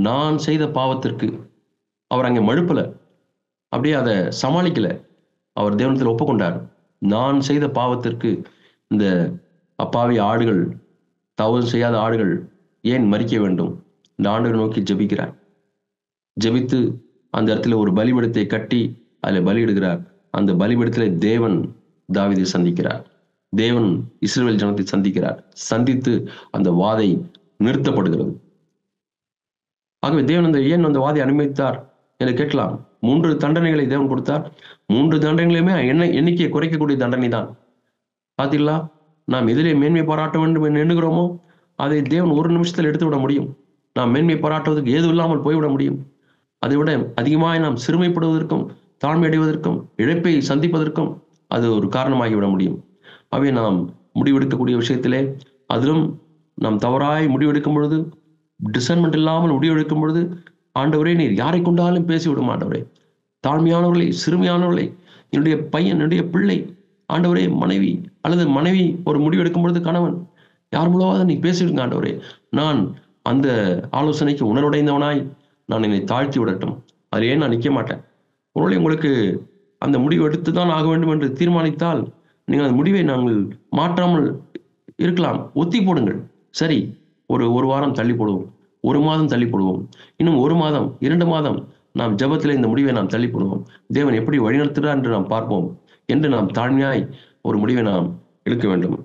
நான் செய்த பாவத்திற்கு அவர் அங்கே மழுப்பல, அப்படியே அதை சமாளிக்கல. அவர் தேவனத்தில் ஒப்புக்கொண்டார். நான் செய்த பாவத்திற்கு இந்த அப்பாவி ஆடுகள், தவறு செய்யாத ஆடுகள் ஏன் மரிக்க வேண்டும்? இந்த ஆண்டவரை நோக்கி ஜெபிக்கிறார். ஜெபித்து அந்த இடத்துல ஒரு பலிபீடத்தை கட்டி அதில் பலியிடுகிறார். அந்த பலிபீடத்திலே தேவன் தாவீதை சந்திக்கிறார். தேவன் இஸ்ரவேல் ஜனத்தை சந்திக்கிறார். சந்தித்து அந்த வாதை நிறுத்தப்படுகிறது. ஆகவே தேவன் ஏன் அந்த வாதை அனுமதித்தார் என்று கேட்கலாம். 3 தண்டனைகளை தேவன் கொடுத்தார். 3 தண்டனைகளுமே எண்ணிக்கையை குறைக்கக்கூடிய தண்டனை தான். பார்த்தீங்களா? நாம் எதிரே மேன்மை பாராட்ட வேண்டும் என்று எண்ணுகிறோமோ அதை தேவன் ஒரு நிமிஷத்தில் எடுத்து விட முடியும். நாம் மேன்மை பாராட்டுவதற்கு ஏதும் இல்லாமல் போய்விட முடியும். அதை விட அதிகமாக நாம் சிறுமைப்படுவதற்கும் தாழ்மை அடைவதற்கும் இழப்பை சந்திப்பதற்கும் அது ஒரு காரணமாகிவிட முடியும். அவை நாம் முடிவெடுக்கக்கூடிய விஷயத்திலே அதிலும் நாம் தவறாய் முடிவெடுக்கும் பொழுது, டிசர்ன்மெண்ட் இல்லாமல் முடிவெடுக்கும் பொழுது, ஆண்டவரே நீர் யாரை கொண்டாலும் பேசிவிடும் ஆண்டவரே. தாழ்மையானவர்களை, சிறுமியானவர்களை, என்னுடைய பையன், என்னுடைய பிள்ளை, ஆண்டவரே மனைவி அல்லது மனைவி ஒரு முடிவெடுக்கும் பொழுது கணவன், யார் மூலமாக நீ பேசிவிடுங்க ஆண்டவரே. நான் அந்த ஆலோசனைக்கு உணர்வுடைந்தவனாய் நான் என்னை தாழ்த்தி விடட்டும். அதிலே நான் நிற்க மாட்டேன். ஒருவேளை உங்களுக்கு அந்த முடிவு எடுத்து தான் ஆக வேண்டும் என்று தீர்மானித்தால் நீங்கள் அந்த முடிவை நாங்கள் மாற்றாமல் இருக்கலாம். ஒத்தி போடுங்கள். சரி, ஒரு வாரம் தள்ளி போடுவோம், 1 மாதம் தள்ளி போடுவோம், இன்னும் 1 மாதம் 2 மாதம் நாம் ஜெபத்தில் இந்த முடிவை நாம் தள்ளி போடுவோம். தேவன் எப்படி வழிநடத்துகிறார் என்று நாம் பார்ப்போம் என்று நாம் தாழ்மையாய் ஒரு முடிவை நாம் எடுக்க வேண்டும்.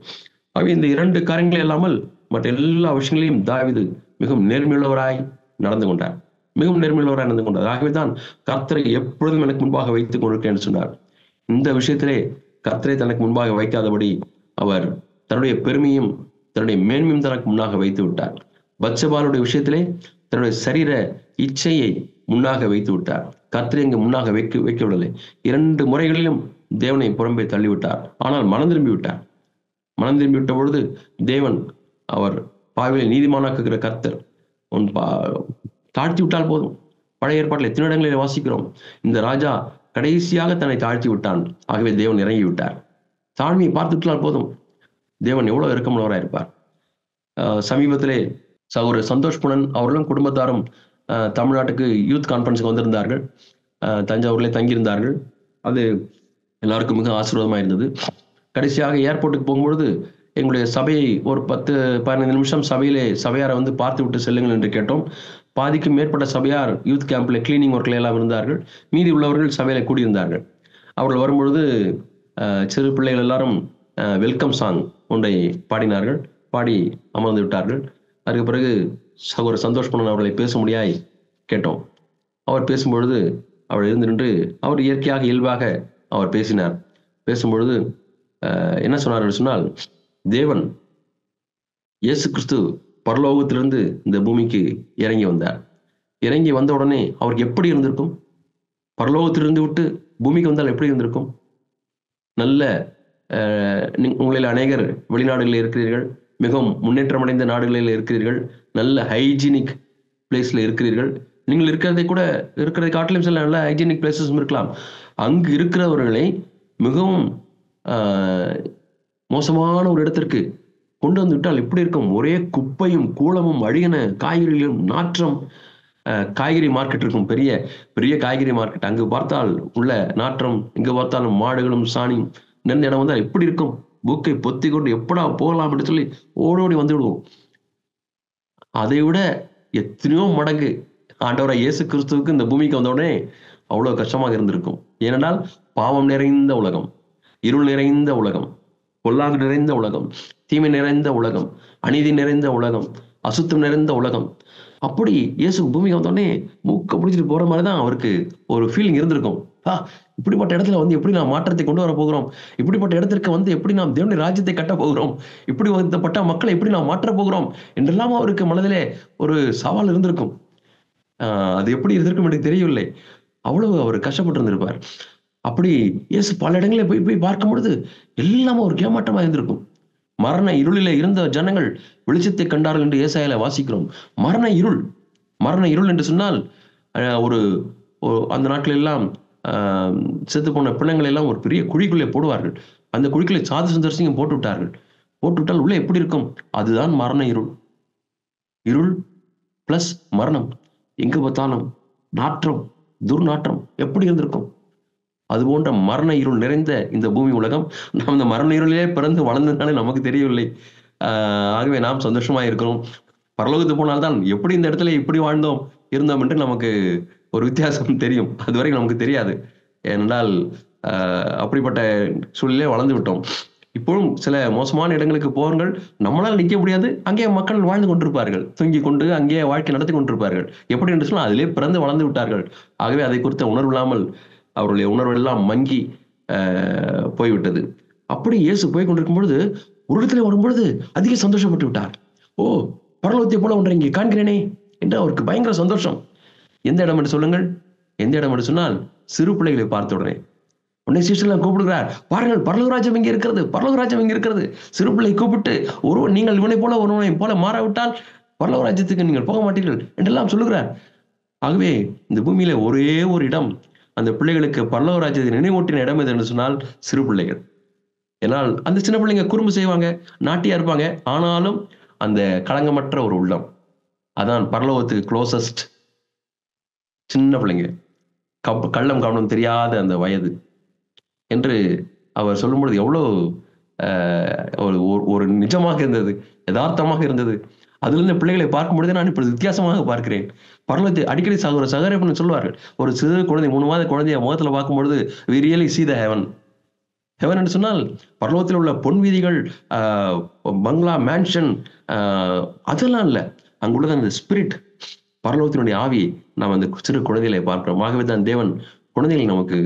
ஆகவே இந்த 2 காரியங்கள் இல்லாமல் மற்ற எல்லா விஷயங்களையும் தாவீது மிகவும் நேர்மையுள்ளவராய் நடந்து கொண்டார். மிகவும் நேர்மையுள்ளவராய் நடந்து கொண்டார். ஆகவேதான் கர்த்தரை எப்பொழுதும் எனக்கு முன்பாக வைத்துக் கொண்டிருக்கேன் என்று சொன்னார். இந்த விஷயத்திலே கர்த்தரை தனக்கு முன்பாக வைக்காதபடி அவர் தன்னுடைய பெருமையும் தன்னுடைய மேன்மையும் தனக்கு முன்னாக வைத்து விட்டார். பத்சபாளுடைய விஷயத்திலே தன்னுடைய சரீர இச்சையை முன்னாக வைத்து விட்டார். கர்த்தரை இங்கு முன்னாக வைக்கவில்லை. 2 முறைகளிலும் தேவனை புறம்பே தள்ளிவிட்டார். ஆனால் மனம் திரும்பி விட்டார். மனம் திரும்பி விட்ட பொழுது தேவன் அவர் பாவியை நீதிமானாக்குகிற கர்த்தர் தாழ்த்தி விட்டால் போதும். பழைய ஏற்பாட்டில் எத்தனை இடங்களில் வாசிக்கிறோம், இந்த ராஜா கடைசியாக தன்னை தாழ்த்தி விட்டான். ஆகவே தேவன் இறங்கி விட்டார். தாழ்மையை பார்த்து விட்டால் போதும், தேவன் எவ்வளவு இறக்கமுள்ளவராக இருப்பார். சமீபத்திலே சகோதரர் சந்தோஷ் புனன் அவர்களும் குடும்பத்தாரும் தமிழ்நாட்டுக்கு யூத் கான்ஃபரன்ஸுக்கு வந்திருந்தார்கள். தஞ்சாவூர்ல தங்கியிருந்தார்கள். அது எல்லாருக்கும் மிக ஆசீர்வாதமாக இருந்தது. கடைசியாக ஏர்போர்ட்டுக்கு போகும்பொழுது எங்களுடைய சபையை ஒரு 10-15 நிமிஷம் சபையாரை வந்து பார்த்து விட்டு செல்லுங்கள் என்று கேட்டோம். பாதிக்கும் மேற்பட்ட சபையார் யூத் கேம்ப்ல கிளீனிங் ஒர்க்ல எல்லாம் இருந்தார்கள். மீதி உள்ளவர்கள் சபையில கூடியிருந்தார்கள். அவர்கள் வரும்பொழுது சிறு பிள்ளைகள் எல்லாரும் வெல்கம் சாங் ஒன்றை பாடினார்கள். பாடி அமர்ந்து விட்டார்கள். அதுக்கு பிறகு சகோதரர் சந்தோஷ் பண்ணன் அவர்களை பேசும்படியாய் கேட்டோம். அவர் பேசும்பொழுது அவர் இருந்து நின்று அவர் இயற்கையாக இயல்பாக அவர் பேசினார். பேசும்பொழுது என்ன சொன்னார் சொன்னால், தேவன் இயேசு கிறிஸ்து பரலோகத்திலிருந்து இந்த பூமிக்கு இறங்கி வந்தார். இறங்கி வந்த உடனே அவருக்கு எப்படி இருந்திருக்கும்? பரலோகத்திலிருந்து விட்டு பூமிக்கு வந்தால் எப்படி இருந்திருக்கும்? நல்ல உங்களில் அநேகர் வெளிநாடுகளில் இருக்கிறீர்கள், மிகவும் முன்னேற்றம் அடைந்த நாடுகளில் இருக்கிறீர்கள், நல்ல ஹைஜீனிக் பிளேஸ்ல இருக்கிறீர்கள். நீங்கள் இருக்கிறதை காட்டிலும் சில நல்ல ஹைஜீனிக் பிளேசஸும் இருக்கலாம். அங்கு இருக்கிறவர்களை மிகவும் மோசமான ஒரு இடத்திற்கு கொண்டு வந்து விட்டால் எப்படி இருக்கும்? ஒரே குப்பையும் கூளமும் அழியன காய்கறிகளும் நாற்றம். காய்கறி மார்க்கெட் இருக்கும், பெரிய பெரிய காய்கறி மார்க்கெட். அங்கு பார்த்தால் உள்ள நாற்றம், இங்க பார்த்தாலும் மாடுகளும் சாணியும் நிறைந்த இடம் வந்தால் எப்படி இருக்கும்? பூக்கை பொத்தி கொண்டு எப்படா போகலாம் அப்படின்னு சொல்லி ஓடோடி வந்து விடுவோம். அதை விட எத்தனையோ மடங்கு ஆண்டவராய் இயேசு கிறிஸ்துவுக்கு இந்த பூமிக்கு வந்த உடனே அவ்வளவு கஷ்டமாக இருந்திருக்கும். ஏனென்றால் பாவம் நிறைந்த உலகம், இருள் நிறைந்த உலகம், பொல்லாங்கு நிறைந்த உலகம், தீமை நிறைந்த உலகம், அநீதி நிறைந்த உலகம், அசுத்தம் நிறைந்த உலகம். அப்படி இயேசு பூமிக்கு வந்தோடனே மூக்க பிடிச்சிட்டு போற மாதிரிதான் அவருக்கு ஒரு ஃபீலிங் இருந்திருக்கும். இப்படிப்பட்ட இடத்துல வந்து எப்படி நாம் மாற்றத்தை கொண்டு வர போகிறோம், இப்படிப்பட்ட இடத்திற்கு வந்து எப்படி நாம் தேவனுடைய ராஜ்யத்தை கட்ட போகிறோம், இப்படி வந்தப்பட்ட மக்களை எப்படி நாம் மாற்ற போகிறோம் என்றெல்லாம் அவருக்கு மனதிலே ஒரு சவால் இருந்திருக்கும். அது எப்படி இருந்திருக்கும் எனக்கு தெரியவில்லை. அவ்வளவு அவர் கஷ்டப்பட்டு இருந்திருப்பார். அப்படி இயேசு பல இடங்களில் போய் பார்க்கும் பொழுது எல்லாமே ஒரு ஏமாற்றமா இருந்திருக்கும். மரண இருளில இருந்த ஜனங்கள் வெளிச்சத்தை கண்டார்கள் என்று ஏசாயால வாசிக்கிறோம். மரண இருள் என்று சொன்னால் ஒரு அந்த நாட்கள் எல்லாம் செத்து போன பிணங்களை எல்லாம் ஒரு பெரிய குழிக்குள்ளே போடுவார்கள். அந்த குழிக்குள்ளே சாது சுந்தர் சிங்கம் போட்டு விட்டால் உள்ள எப்படி இருக்கும்? அதுதான் மரண இருள் பிளஸ் மரணம். எங்கு பார்த்தாலும் நாற்றம், துர்நாற்றம் எப்படி இருந்திருக்கும்? அது போன்ற மரண இருள் நிறைந்த இந்த பூமி உலகம். நாம் இந்த மரண இருளிலே பிறந்து வளர்ந்ததுனாலே நமக்கு தெரியவில்லை. ஆகவே நாம் சந்தோஷமா இருக்கிறோம். பரலோகத்துக்கு போனால்தான் எப்படி இந்த இடத்துல இப்படி வாழ்ந்தோம் இருந்தோம் என்று நமக்கு ஒரு வித்தியாசம் தெரியும். அதுவரை நமக்கு தெரியாது. ஏனென்றால் அப்படிப்பட்ட சூழலே வளர்ந்து விட்டோம். இப்போதும் சில மோசமான இடங்களுக்கு போங்கள், நம்மளால் நிற்க முடியாது. அங்கே மக்கள் வாழ்ந்து கொண்டிருப்பார்கள், தூங்கி கொண்டு அங்கே வாழ்க்கை நடத்தி கொண்டிருப்பார்கள். எப்படி என்று சொன்னால் அதிலே பிறந்து வளர்ந்து விட்டார்கள். ஆகவே அதை குறித்த உணர்வு இல்லாமல் அவருடைய உணர்வு எல்லாம் மங்கி போய்விட்டது. அப்படி இயேசு போய் கொண்டிருக்கும் பொழுது ஒரு இடத்துல வரும்பொழுது அதிக சந்தோஷப்பட்டு விட்டார். பரலோகத்தை போல ஒன்றை இங்கே காண்கிறேனே என்று அவருக்கு பயங்கர சந்தோஷம். எந்த இடம் என்று சொல்லுங்கள்? எந்த இடம் என்று சொன்னால் சிறு பிள்ளைகளை பார்த்த உடனே சீஷர்லாம் கூப்பிடுகிறார், பாருங்கள் பரலோகராஜ்யம் இங்கே இருக்கிறது, பரலோகராஜ்யம் இங்கே இருக்கிறது. சிறு பிள்ளை கூப்பிட்டு நீங்கள் இவனை போல ஒருவனை போல மாறாவிட்டால் பரலோகராஜ்யத்துக்கு நீங்கள் போக மாட்டீர்கள் என்றெல்லாம் சொல்லுகிறார். ஆகவே இந்த பூமியில ஒரே ஒரு இடம் அந்த பிள்ளைகளுக்கு பரலோகராஜ்யத்தை நினைவூட்டின இடம் எது என்று சொன்னால் சிறு பிள்ளைகள். ஏன்னால் அந்த சின்ன பிள்ளைங்க குறும்பு செய்வாங்க, நாட்டியா இருப்பாங்க. ஆனாலும் அந்த களங்கமற்ற ஒரு உள்ளம், அதான் பரலோகத்துக்கு க்ளோசஸ்ட். சின்ன பிள்ளைங்க, கள்ளம் கவனம் தெரியாத அந்த வயது என்று அவர் சொல்லும் பொழுது எவ்வளவு ஒரு நிஜமாக இருந்தது, யதார்த்தமாக இருந்தது. அதுல இருந்து பிள்ளைகளை பார்க்கும் பொழுது நான் இப்படி வித்தியாசமாக பார்க்கிறேன். பரலோகத்தை அடிக்கடி சகோதரன் சொல்லுவார்கள், ஒரு சிறு குழந்தை 3 மாத குழந்தைய முகத்துல பார்க்கும் பொழுது we really see the heaven. Heaven என்று சொன்னால் பரலோகத்தில் உள்ள பொன் வீதிகள், பங்களா, மேன்ஷன், அதெல்லாம் இல்லை. அங்குள்ளது அந்த ஸ்பிரிட், பரலோகத்தினுடைய ஆவியை நாம் அந்த சிறு குழந்தைகளை பார்க்கிறோம். ஆகவே தான் தேவன் குழந்தைகளை நமக்கு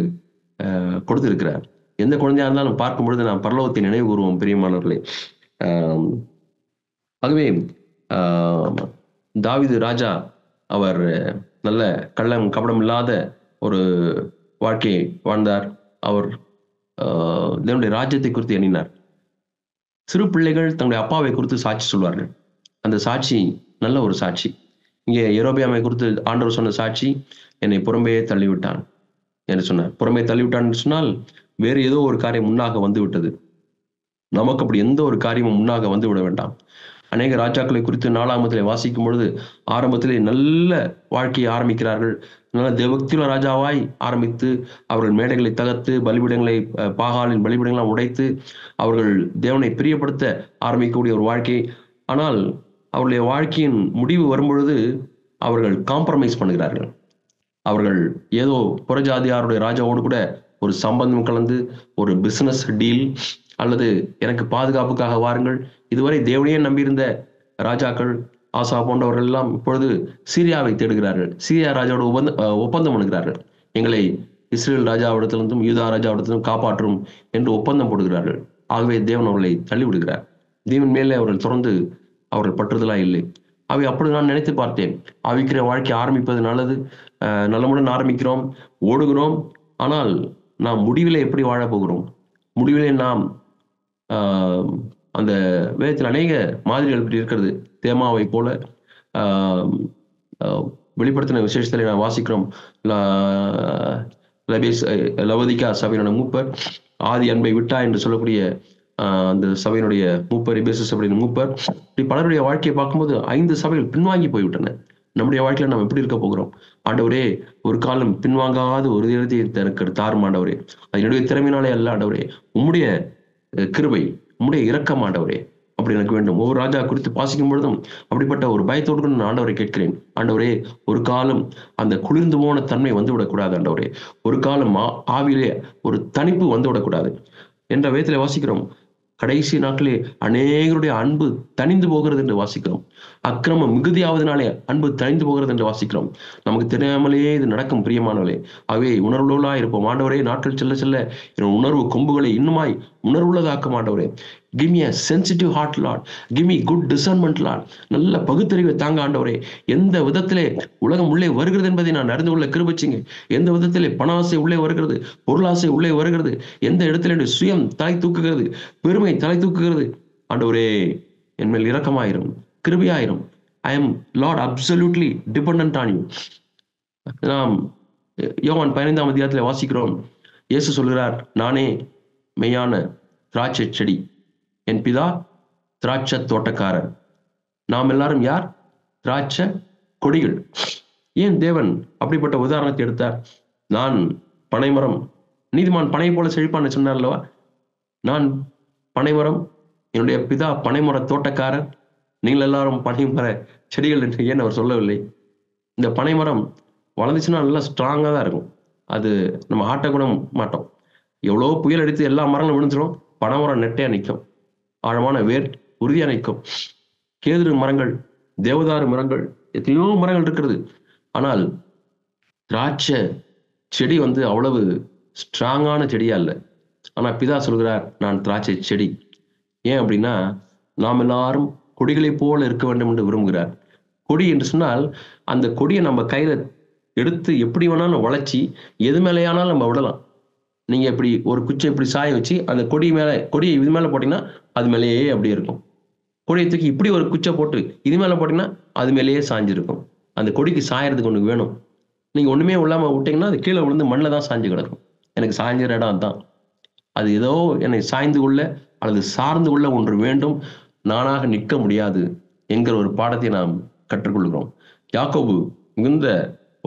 கொடுத்திருக்கிறார். எந்த குழந்தையா இருந்தாலும் பார்க்கும் பொழுது நாம் பரலோகத்தை நினைவு கூறுவோம் பிரியமானவர்களே. ஆகவே தாவீது ராஜா அவர் நல்ல கள்ளம் கபடம் இல்லாத ஒரு வாழ்க்கையை வாழ்ந்தார். அவர் தேவனுடைய ராஜ்யத்தை குறித்து எண்ணினார். சிறு பிள்ளைகள் தங்களுடைய அப்பாவை குறித்து சாட்சி சொல்வார்கள். அந்த சாட்சி நல்ல ஒரு சாட்சி. இங்கே யெரொபெயாமை குறித்து ஆண்டவர் சொன்ன சாட்சி, என்னை புறம்பே தள்ளிவிட்டான் என்று சொன்னார். புறம்பே தள்ளிவிட்டான் என்று சொன்னால் வேறு ஏதோ ஒரு காரியம் முன்னாக வந்து விட்டது. நமக்கு அப்படி எந்த ஒரு காரியமும் முன்னாக வந்து விட வேண்டாம். அநேக ராஜாக்களை குறித்து 4ஆம் வாசிக்கும் பொழுது ஆரம்பத்திலே நல்ல வாழ்க்கையை ஆரம்பிக்கிறார்கள். நல்ல தேவபக்தியுள்ள ராஜாவாய் ஆரம்பித்து அவர்கள் மேடைகளை தகர்த்து பலிபீடங்களை, பாகாலின் பலிபீடங்களாம் உடைத்து அவர்கள் தேவனை பிரியப்படுத்த ஆரம்பிக்கக்கூடிய ஒரு வாழ்க்கை. ஆனால் அவருடைய வாழ்க்கையின் முடிவு வரும்பொழுது அவர்கள் காம்ப்ரமைஸ் பண்ணுகிறார்கள். அவர்கள் ஏதோ புறஜாதியாருடைய ராஜாவோடு கூட ஒரு சம்பந்தம் கலந்து ஒரு பிசினஸ் டீல், அல்லது எனக்கு பாதுகாப்புக்காக வாருங்கள். இதுவரை தேவனையே நம்பியிருந்த ராஜாக்கள், ஆசா போன்றவர்கள் எல்லாம் இப்பொழுது சீரியாவை தேடுகிறார்கள். சீரியா ராஜாவோட ஒப்பந்தம் பண்ணுகிறார்கள். எங்களை இஸ்ரேல் ராஜாவிடத்திலிருந்தும் யூதா ராஜாவிடத்திலும் காப்பாற்றும் என்று ஒப்பந்தம் போடுகிறார்கள். ஆகவே தேவன் அவர்களை தள்ளிவிடுகிறார். தேவன் மேலே அவர்கள் தொடர்ந்து அவர்கள் பற்றுதலா இல்லை. அவை அப்படி நான் நினைத்து பார்த்தேன். ஆவிக்கிற வாழ்க்கை ஆரம்பிப்பது நல்லது, நல்லமுடன் ஆரம்பிக்கிறோம், ஓடுகிறோம். ஆனால் நாம் முடிவிலே எப்படி வாழப் போகிறோம்? முடிவிலே நாம் அந்த வேதத்தில் அநேக மாதிரிகள் இப்படி இருக்கிறது. தேமாவை போல வெளிப்படுத்தின விசேஷத்தில் நான் வாசிக்கிறோம். லவோதிக்கா சபையினுடைய மூப்பர், ஆதி அன்பை விட்டா என்று சொல்லக்கூடிய அந்த சபையினுடைய மூப்பர், எபேசு சபையின் மூப்பர், இப்படி பலருடைய வாழ்க்கையை பார்க்கும்போது 5 சபைகள் பின்வாங்கி போய்விட்டன. நம்முடைய வாழ்க்கையில நம்ம எப்படி இருக்க போகிறோம்? ஆண்டவரே, ஒரு காலம் பின்வாங்காத ஒரு இதயத்தை எனக்கு தாரும் ஆண்டவரே. அது என்னுடைய திறமையினாலே அல்ல ஆண்டவரே, உம்முடைய கிருபை, உம்முடைய இரக்கம் ஆண்டவரே, அப்படி எனக்கு வேண்டும். ஒவ்வொரு ராஜா குறித்து வாசிக்கும் பொழுதும் அப்படிப்பட்ட ஒரு பயத்தோடு நான் ஆண்டவரை கேட்கிறேன். ஆண்டவரே, ஒரு காலம் அந்த குளிர்ந்து போன தன்மை வந்துவிடக்கூடாது ஆண்டவரே. ஒரு காலம் ஆவிலே ஒரு தனிப்பு வந்துவிடக்கூடாது என்ற வேதத்திலே வாசிக்கிறோம். கடைசி நாட்களே அநேகருடைய அன்பு தனிந்து போகிறது என்று வாசிக்கிறோம். அக்கிரமம் மிகுதியாவதனாலே அன்பு தனிந்து போகிறது என்று வாசிக்கிறோம். நமக்கு தெரியாமலேயே இது நடக்கும் பிரியமானவர்களே. ஆகவே உணர்வுள்ளா இருப்போம். ஆண்டவரே, நாட்கள் செல்ல செல்ல என் உணர்வு கொம்புகளை இன்னுமாய் உணர்வுள்ளதாக்கும் ஆண்டவரே. Give me a sensitive heart Lord, give me good discernment Lord. நல்ல பகுத்தறிவை தாங்க ஆண்டவரே. எந்த விதத்திலே உலகம் உள்ளே வருகிறது என்பதை நான் அறிந்து கொள்ள கிருபைச்சிங்க. எந்த விதத்திலே பணாசை உள்ளே வருகிறது, பொருளாசை உள்ளே வருகிறது, எந்த இடத்துல சுயம் தலை தூக்குகிறது, பெருமை தலை தூக்குகிறது, ஆண்டவரே என் மேல் இரக்கமாயிரும், கிருபையாயிரும். I am Lord absolutely dependent on you. நாம் யோவான் 15ஆம் அதிகாரத்தில் வாசிக்கிறோம். இயேசு சொல்கிறார், நானே மெய்யான திராட்சை செடி, என் பிதா திராட்சை தோட்டக்காரர். நாம் எல்லாரும் யார்? திராட்சை கொடிகள். ஏன் தேவன் அப்படிப்பட்ட உதாரணத்தை எடுத்தார்? நான் பனைமரம், நீதிமான் பனை போல செழிப்பான்னு சொன்னார் அல்லவா? நான் பனைமரம், என்னுடைய பிதா பனைமர தோட்டக்காரர், நீங்கள் எல்லாரும் பனைமர செடிகள் என்று ஏன் அவர் சொல்லவில்லை? இந்த பனைமரம் வளர்ந்துச்சுன்னா நல்லா ஸ்ட்ராங்காக தான் இருக்கும். அது நம்ம ஆட்டக்கூட மாட்டோம். எவ்வளோ புயல் அடித்து எல்லா மரங்களும் விழுந்துடும், பனைமரம் நெட்டையா நிற்கும், ஆழமான வேர் உறுதியா நிற்கும். கேதுரு மரங்கள், தேவதாரு மரங்கள், எத்தனையோ மரங்கள் இருக்கிறது. ஆனால் திராட்சை செடி அவ்வளவு ஸ்ட்ராங்கான செடியா இல்லை. ஆனா பிதா சொல்கிறார், நான் திராட்சை செடி. ஏன் அப்படின்னா, நாம் எல்லாரும் கொடிகளை போல இருக்க வேண்டும் என்று விரும்புகிறார். கொடி என்று சொன்னால் அந்த கொடியை நம்ம கையில எடுத்து எப்படி வேணாலும் வளைச்சி எது மேலேயானாலும் நம்ம விடலாம். நீங்க இப்படி ஒரு குச்சை இப்படி சாய வச்சு அந்த கொடியை இது மேல போட்டீங்கன்னா அது மேலேயே அப்படியே இருக்கும். கொடியை தூக்கி இப்படி ஒரு குச்சை போட்டு இது மேல போட்டீங்கன்னா அது மேலேயே சாஞ்சிருக்கும். அந்த கொடிக்கு சாயறதுக்கு ஒன்று வேணும். நீங்க ஒண்ணுமே இல்லாம விட்டீங்கன்னா அது கீழே விழுந்து மண்ணில் தான் சாஞ்சு கிடக்கும். எனக்கு சாய்ஞ்சிற இடம் அதுதான். அது ஏதோ என்னை சாய்ந்து கொள்ள அல்லது சார்ந்து கொள்ள ஒன்று வேண்டும், நானாக நிற்க முடியாது என்கிற ஒரு பாடத்தை நாம் கற்றுக்கொள்கிறோம். யாக்கோபு மிகுந்த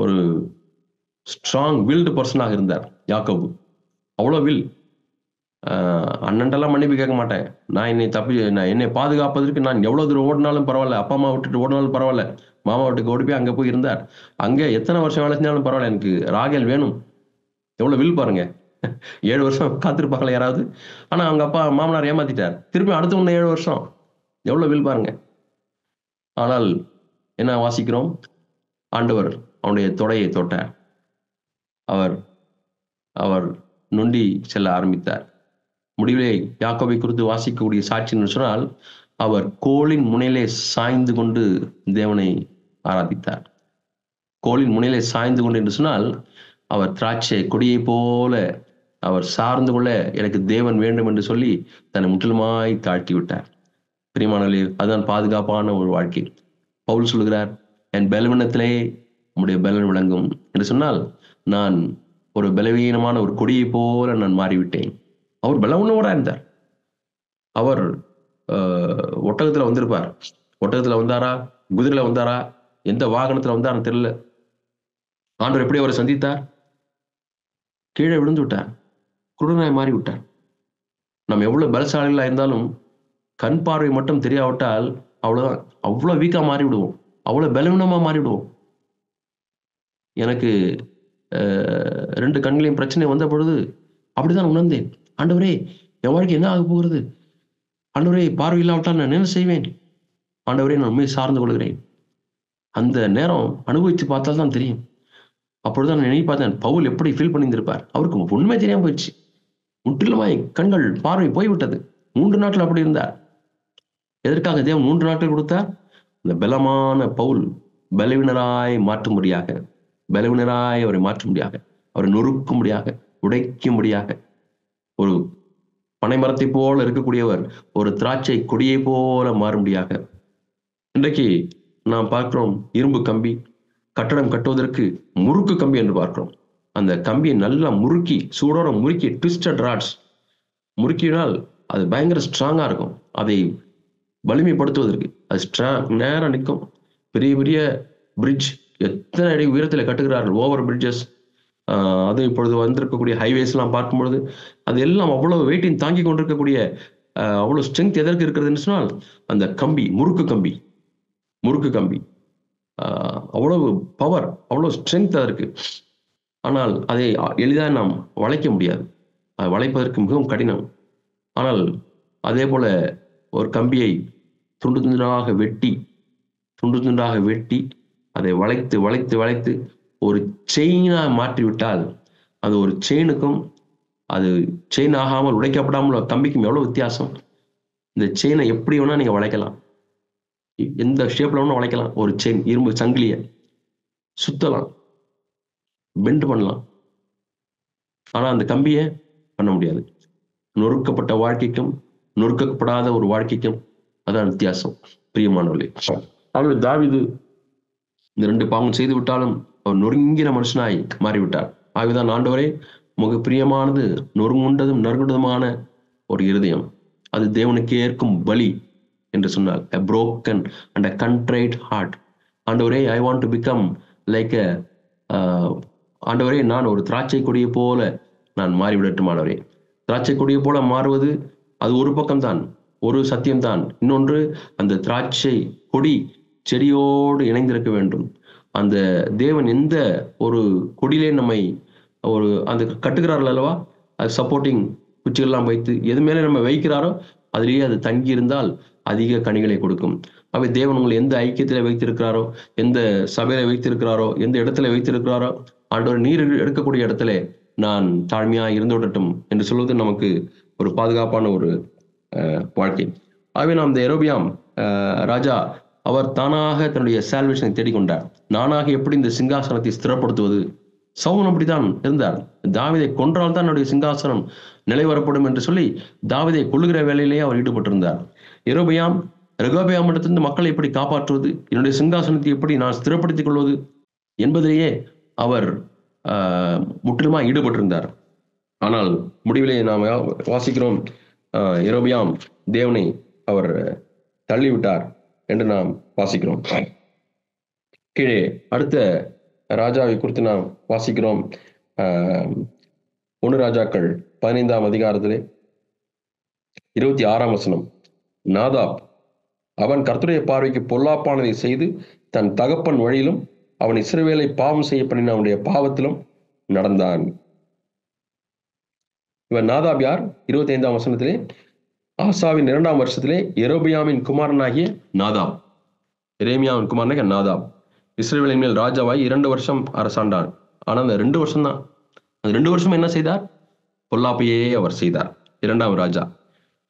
ஒரு ஸ்ட்ராங் வில்டு பர்சனாக இருந்தார். யாக்கோபு அவ்வளோ வில். அண்ணன்ட்டெல்லாம் மன்னிப்பு கேட்க மாட்டேன். நான் என்னை பாதுகாப்பதற்கு நான் எவ்வளவு தூரம் ஓடினாலும் பரவாயில்ல, அப்பா அம்மா விட்டுட்டு ஓடினாலும் பரவாயில்ல, மாமா வீட்டுக்கு ஓடி போய் அங்கே போய் இருந்தார். அங்கே எத்தனை வருஷம் வேலை செஞ்சாலும் பரவாயில்ல, எனக்கு ராகேல் வேணும். எவ்வளோ வில் பாருங்க. 7 வருஷம் காத்திருப்பாங்களா யாராவது? ஆனா அவங்க அப்பா மாமனார் ஏமாத்திட்டார். திருப்பி அடுத்த இன்னும் 7 வருஷம். எவ்வளவு வில் பாருங்க. ஆனால் என்ன வாசிக்கிறோம்? ஆண்டவர் அவனுடைய தொடையை தொட்டார். அவர் அவர் நொண்டி செல்ல ஆரம்பித்தார். முடிவிலே யாக்கோபை குறித்து வாசிக்கக்கூடிய சாட்சி என்று சொன்னால், அவர் கோலின் முனையிலே சாய்ந்து கொண்டு தேவனை ஆராதித்தார். கோலின் முனையிலே சாய்ந்து கொண்டு என்று சொன்னால், அவர் திராட்சை கொடியை போல அவர் சார்ந்து கொள்ள எனக்கு தேவன் வேண்டும் என்று சொல்லி தன்னை முற்றிலுமாய் தாழ்த்தி விட்டார். பிரியமானவர்களே, அதுதான் பாதுகாப்பான ஒரு வாழ்க்கை. பவுல் சொல்கிறார், என் பலவீனத்திலே உம்முடைய பலன் விளங்கும் என்று சொன்னால், நான் ஒரு பலவீனமான ஒரு கொடியை போல நான் மாறிவிட்டேன். அவர் பலவீனவராக இருந்தார். அவர் ஒட்டகத்துல வந்திருப்பார். ஒட்டகத்துல வந்தாரா, குதிரையில வந்தாரா, எந்த வாகனத்துல வந்தாருன்னு தெரியல. ஆண்டவர் எப்படி அவரை சந்தித்தார்? கீழே விழுந்து விட்டார். குருடனாய் மாறி விட்டார். நம்ம எவ்வளவு பலசாலிகளா இருந்தாலும் கண் பார்வை மட்டும் தெரியாவிட்டால் அவ்வளவுதான். அவ்வளவு வீக்கா மாறி விடுவோம். அவ்வளவு பலவீனமா மாறி விடுவோம். எனக்கு 2 கண்களையும் பிரச்சனை வந்த பொழுது அப்படிதான் உணர்ந்தேன். ஆண்டவரே, என் வாழ்க்கை என்ன ஆக போகிறது? ஆண்டவரே, பார்வை இல்லாவிட்டால் நான் என்ன செய்வேன்? ஆண்டவரே, நான் உண்மையை சார்ந்து கொள்கிறேன். அந்த நேரம் அனுபவித்து பார்த்தால் தான் தெரியும். அப்பொழுதுதான் நான் நினைவு பார்த்தேன், பவுல் எப்படி ஃபீல் பண்ணியிருந்திருப்பார். அவருக்கு உண்மை தெரியாம போயிடுச்சு. முற்றிலுமாய் கண்கள் பார்வை போய்விட்டது. 3 நாட்கள் அப்படி இருந்தார். எதற்காக தேவன் 3 நாட்கள் கொடுத்தார்? இந்த பலமான பவுல் பலவீனராய் மாற்றும்படியாக, பலவீனராய் அவரை மாற்றும்படியாக, அவரை நொறுக்கும்படியாக, உடைக்கும்படியாக. ஒரு பனைமரத்தை போல இருக்கக்கூடியவர் ஒரு திராட்சை கொடியை போல மாறும்படியாக. இன்றைக்கு நாம் பார்க்கிறோம், இரும்பு கம்பி கட்டடம் கட்டுவதற்கு முறுக்கு கம்பி என்று பார்க்கிறோம். அந்த கம்பியை நல்லா முறுக்கி, சூடோட முறுக்கி, ட்விஸ்டட் ராட்ஸ் முறுக்கினால் அது பயங்கர ஸ்ட்ராங்கா இருக்கும். அதை வலிமைப்படுத்துவதற்கு அது நேரா நிற்கும். பெரிய பெரிய பிரிட்ஜ் எத்தனை அடி உயரத்தில் கட்டுகிறார்கள், ஓவர் பிரிட்ஜஸ். அது இப்பொழுது வந்திருக்கக்கூடிய ஹைவேஸ் எல்லாம் பார்க்கும் பொழுது அது எல்லாம் அவ்வளவு வெயிட்டின் தாங்கி கொண்டிருக்கக்கூடிய அவ்வளவு ஸ்ட்ரென்த் எதற்கு இருக்கிறதுன்னு சொன்னால், அந்த கம்பி, முறுக்கு கம்பி, முறுக்கு கம்பி அவ்வளவு பவர், அவ்வளவு ஸ்ட்ரென்த் அதற்கு. ஆனால் அதை எளிதாக நாம் வளைக்க முடியாது. அதை வளைப்பதற்கு மிகவும் கடினம். ஆனால் அதே போல ஒரு கம்பியை துண்டு துண்டாக வெட்டி, துண்டு துண்டாக வெட்டி அதை வளைத்து வளைத்து வளைத்து ஒரு செயினா மாற்றிவிட்டால், அது ஒரு செயினுக்கும் அது செயின் ஆகாமல் உடைக்கப்படாமல் கம்பிக்கும் எவ்வளவு வித்தியாசம். இந்த செயினை எப்படி வேணா நீங்க வளைக்கலாம், எந்த ஷேப்ல வேணா வளைக்கலாம். ஒரு செயின், இரும்பு சங்கிலியை சுத்தலாம், பெண்ட் பண்ணலாம். ஆனா அந்த கம்பியை பண்ண முடியாது. நொறுக்கப்பட்ட வாழ்க்கைக்கும் நொறுக்கப்படாத ஒரு வாழ்க்கைக்கும் அதான் வித்தியாசம். பிரியமானவர்களே, ஆகவே தாவீது இந்த 2 பாவம் செய்து விட்டாலும் அவர் நொறுங்கின மனுஷனாய் மாறிவிட்டார். ஆகவேதான் ஆண்டவரே, உமக்கு பிரியமானது நொறுங்குண்டதும் நறுங்குண்டதுமான ஒரு இருதயம், அது தேவனுக்கு ஏற்கும் பலி என்று சொன்னார். a broken and a contrite heart. ஆண்டவரே, I want to become like a ஆண்டவரே, நான் ஒரு திராட்சை கொடியை போல நான் மாறிவிடட்டும். ஆண்டவரே, திராட்சை கொடியை போல மாறுவது அது ஒரு பக்கம்தான், ஒரு சத்தியம்தான். இன்னொன்று, அந்த திராட்சை கொடி செடியோடு இணைந்திருக்க வேண்டும். அந்த தேவன் எந்த ஒரு கொடியிலே நம்மை ஒரு அந்த கட்டுகிறார்கள் அல்லவா, அது சப்போர்ட்டிங் குச்சிகள்லாம் வைத்து எது மேலே நம்ம வைக்கிறாரோ அதிலேயே அது தங்கி இருந்தால் அதிக கனிகளை கொடுக்கும். அவை தேவன் உங்களை எந்த ஐக்கியத்தில் வைத்திருக்கிறாரோ, எந்த சபையில வைத்திருக்கிறாரோ, எந்த இடத்துல வைத்திருக்கிறாரோ, ஆண்டவர் நீர் எடுக்கக்கூடிய இடத்துல நான் தாழ்மையா இருந்து விடட்டும் என்று சொல்வது நமக்கு ஒரு பாதுகாப்பான ஒரு வாழ்க்கை. ஆகவே நாம் இந்த எரோபியாம் ராஜா அவர் தானாக தன்னுடைய சால்வேஷனை தேடிக்கொண்டார். நானாக எப்படி இந்த சிங்காசனத்தை ஸ்திரப்படுத்துவது? சவுல் அப்படித்தான் இருந்தார். தாவீதை கொன்றால் தான் என்னுடைய சிங்காசனம் நிலைவரப்படும் என்று சொல்லி தாவீதை கொல்லுகிற வேலையிலேயே அவர் ஈடுபட்டிருந்தார். எரோபியாம் ரெகோபெயாம் இடத்திலிருந்து மக்களை எப்படி காப்பாற்றுவது, என்னுடைய சிங்காசனத்தை எப்படி நான் ஸ்திரப்படுத்திக் கொள்வது என்பதிலேயே அவர் முற்றிலுமாக ஈடுபட்டிருந்தார். ஆனால் முடிவிலே நாம் வாசிக்கிறோம், எரோபியாம் தேவனை அவர் தள்ளிவிட்டார் என்று நாம் வாசிக்கிறோம். கீழே அடுத்த ராஜாவை குறித்து நாம் வாசிக்கிறோம். 1 ராஜாக்கள் 15ஆம் அதிகாரத்திலே 26ஆம் வசனம். நாதாப் அவன் கர்த்தருடைய பார்வைக்கு பொல்லாப்பானதை செய்து தன் தகப்பன் வழியிலும் அவன் இஸ்ரவேலை பாவம் செய்ய பண்ணின அவனுடைய பாவத்திலும் நடந்தான். இவர் நாதாப் யார்? 25ஆம் வசனத்திலே ஆசாவின் 2ஆம் வருஷத்திலே எரோபியாமின் குமாரனாகிய நாதாப். எரேமியாவின் குமாரனாகிய நாதாப் இஸ்ரவேலின் மேல் ராஜாவாய் 2 வருஷம் அரசாண்டான். ஆனா அந்த 2 வருஷம் தான். அந்த 2 வருஷம் என்ன செய்தார்? பொல்லாப்பையே அவர் செய்தார். 2ஆம் ராஜா.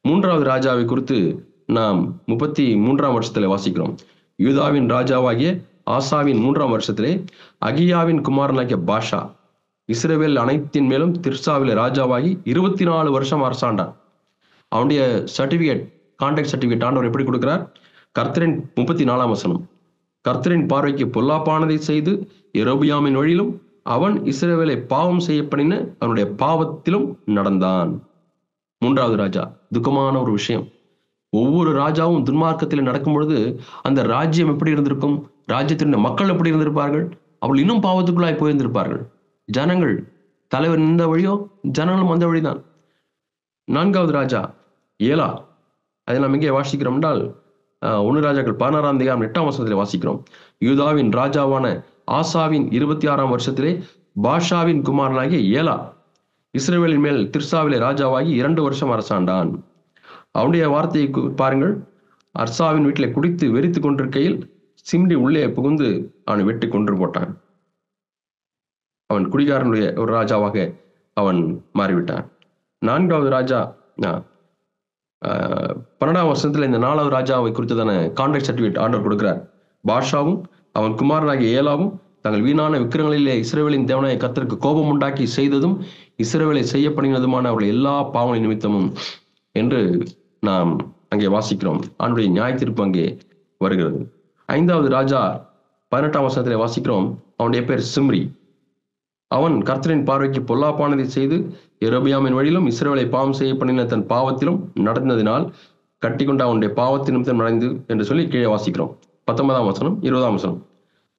3வது ராஜாவை குறித்து நாம் 33ஆம் வருஷத்திலே வாசிக்கிறோம். யூதாவின் ராஜாவாகிய ஆசாவின் 3ஆம் வருஷத்திலே அகியாவின் குமாரனாகிய பாஷா இஸ்ரவேல் அனைத்தின் மேலும் திர்சாவிலே ராஜாவாகி 24 வருஷம் அரசாண்டான். அவனுடைய சர்டிபிகேட், கான்டாக்ட் சர்டிபிகேட் ஆண்டவர் எப்படி கொடுக்கிறார்? கர்த்தரின் 34ஆம் வசனம். கர்த்தரின் பார்வைக்கு பொல்லாப்பானதை செய்து எரோபியாமின் வழியிலும் அவன் இஸ்ரவேலை பாவம் செய்ய பண்ணின அவனுடைய பாவத்திலும் நடந்தான். 3வது ராஜா. துக்கமான ஒரு விஷயம். ஒவ்வொரு ராஜாவும் துன்மார்க்கத்தில் நடக்கும் பொழுது அந்த ராஜ்யம் எப்படி இருந்திருக்கும்? ராஜ்யத்தினுடைய மக்கள் எப்படி இருந்திருப்பார்கள்? அவள் இன்னும் பாவத்துக்குள்ளாய் போயிருந்திருப்பார்கள். ஜனங்கள், தலைவர் இந்த வழியோ ஜனங்களும் அந்த வழிதான். 4வது ராஜா ஏலா. அதை நாம் எங்கே வாசிக்கிறோம் என்றால் 1 ராஜாக்கள் 16ஆம் அதிகாரம் 8ஆம் வசனத்திலே வாசிக்கிறோம். யூதாவின் ராஜாவான ஆசாவின் 26ஆம் வருஷத்திலே பாஷாவின் குமாரனாகிய ஏலா இஸ்ரவேலின் மேல் திர்சாவிலே ராஜாவாகி 2 வருஷம் அரசாண்டான். அவனுடைய வார்த்தையை பாருங்கள். அர்சாவின் வீட்டிலே குடித்து வெறித்து கொண்டிருக்கையில் சிம்டி உள்ளே புகுந்து அவனை வெட்டி கொன்று போட்டான். அவன் குடிகாரனுடைய ஒரு ராஜாவாக அவன் மாறிவிட்டான். 4வது ராஜா 12ஆம் வருஷத்துல இந்த 4வது ராஜாவை குறித்ததான கான்ட்ராக்ட் சர்டிபிகேட் ஆண்டவர் கொடுக்கிறார். பாஷாவும் அவன் குமாரனாகிய ஏலாவும் தங்கள் வீணான விக்கிரங்களிலே இஸ்ரவேலின் தேவனாய கர்த்தருக்கு கோபம் உண்டாக்கி செய்ததும் இஸ்ரவேலை செய்ய பண்ணினதுமான அவர்கள் எல்லா பாவங்களின் நிமித்தமும் என்று நாம் அங்கே வாசிக்கிறோம். ஆண்டுடைய நியாய தீர்ப்பு அங்கே வருகிறது. 5வது ராஜா 18ஆம் வசனத்திலே வாசிக்கிறோம். அவனுடைய பேர் சிம்ரி. அவன் கர்த்தரின் பார்வைக்கு பொல்லாப்பானதை செய்து எரோபியாமின் வழியிலும் இஸ்ரவேலை பாவம் செய்ய பண்ணின தன் பாவத்திலும் நடந்ததினால் கட்டி கொண்ட அவனுடைய பாவத்தின் நிமித்தம் நடந்து என்று சொல்லி கீழே வாசிக்கிறோம். 19ஆம் வசனம் 20ஆம் வசனம்.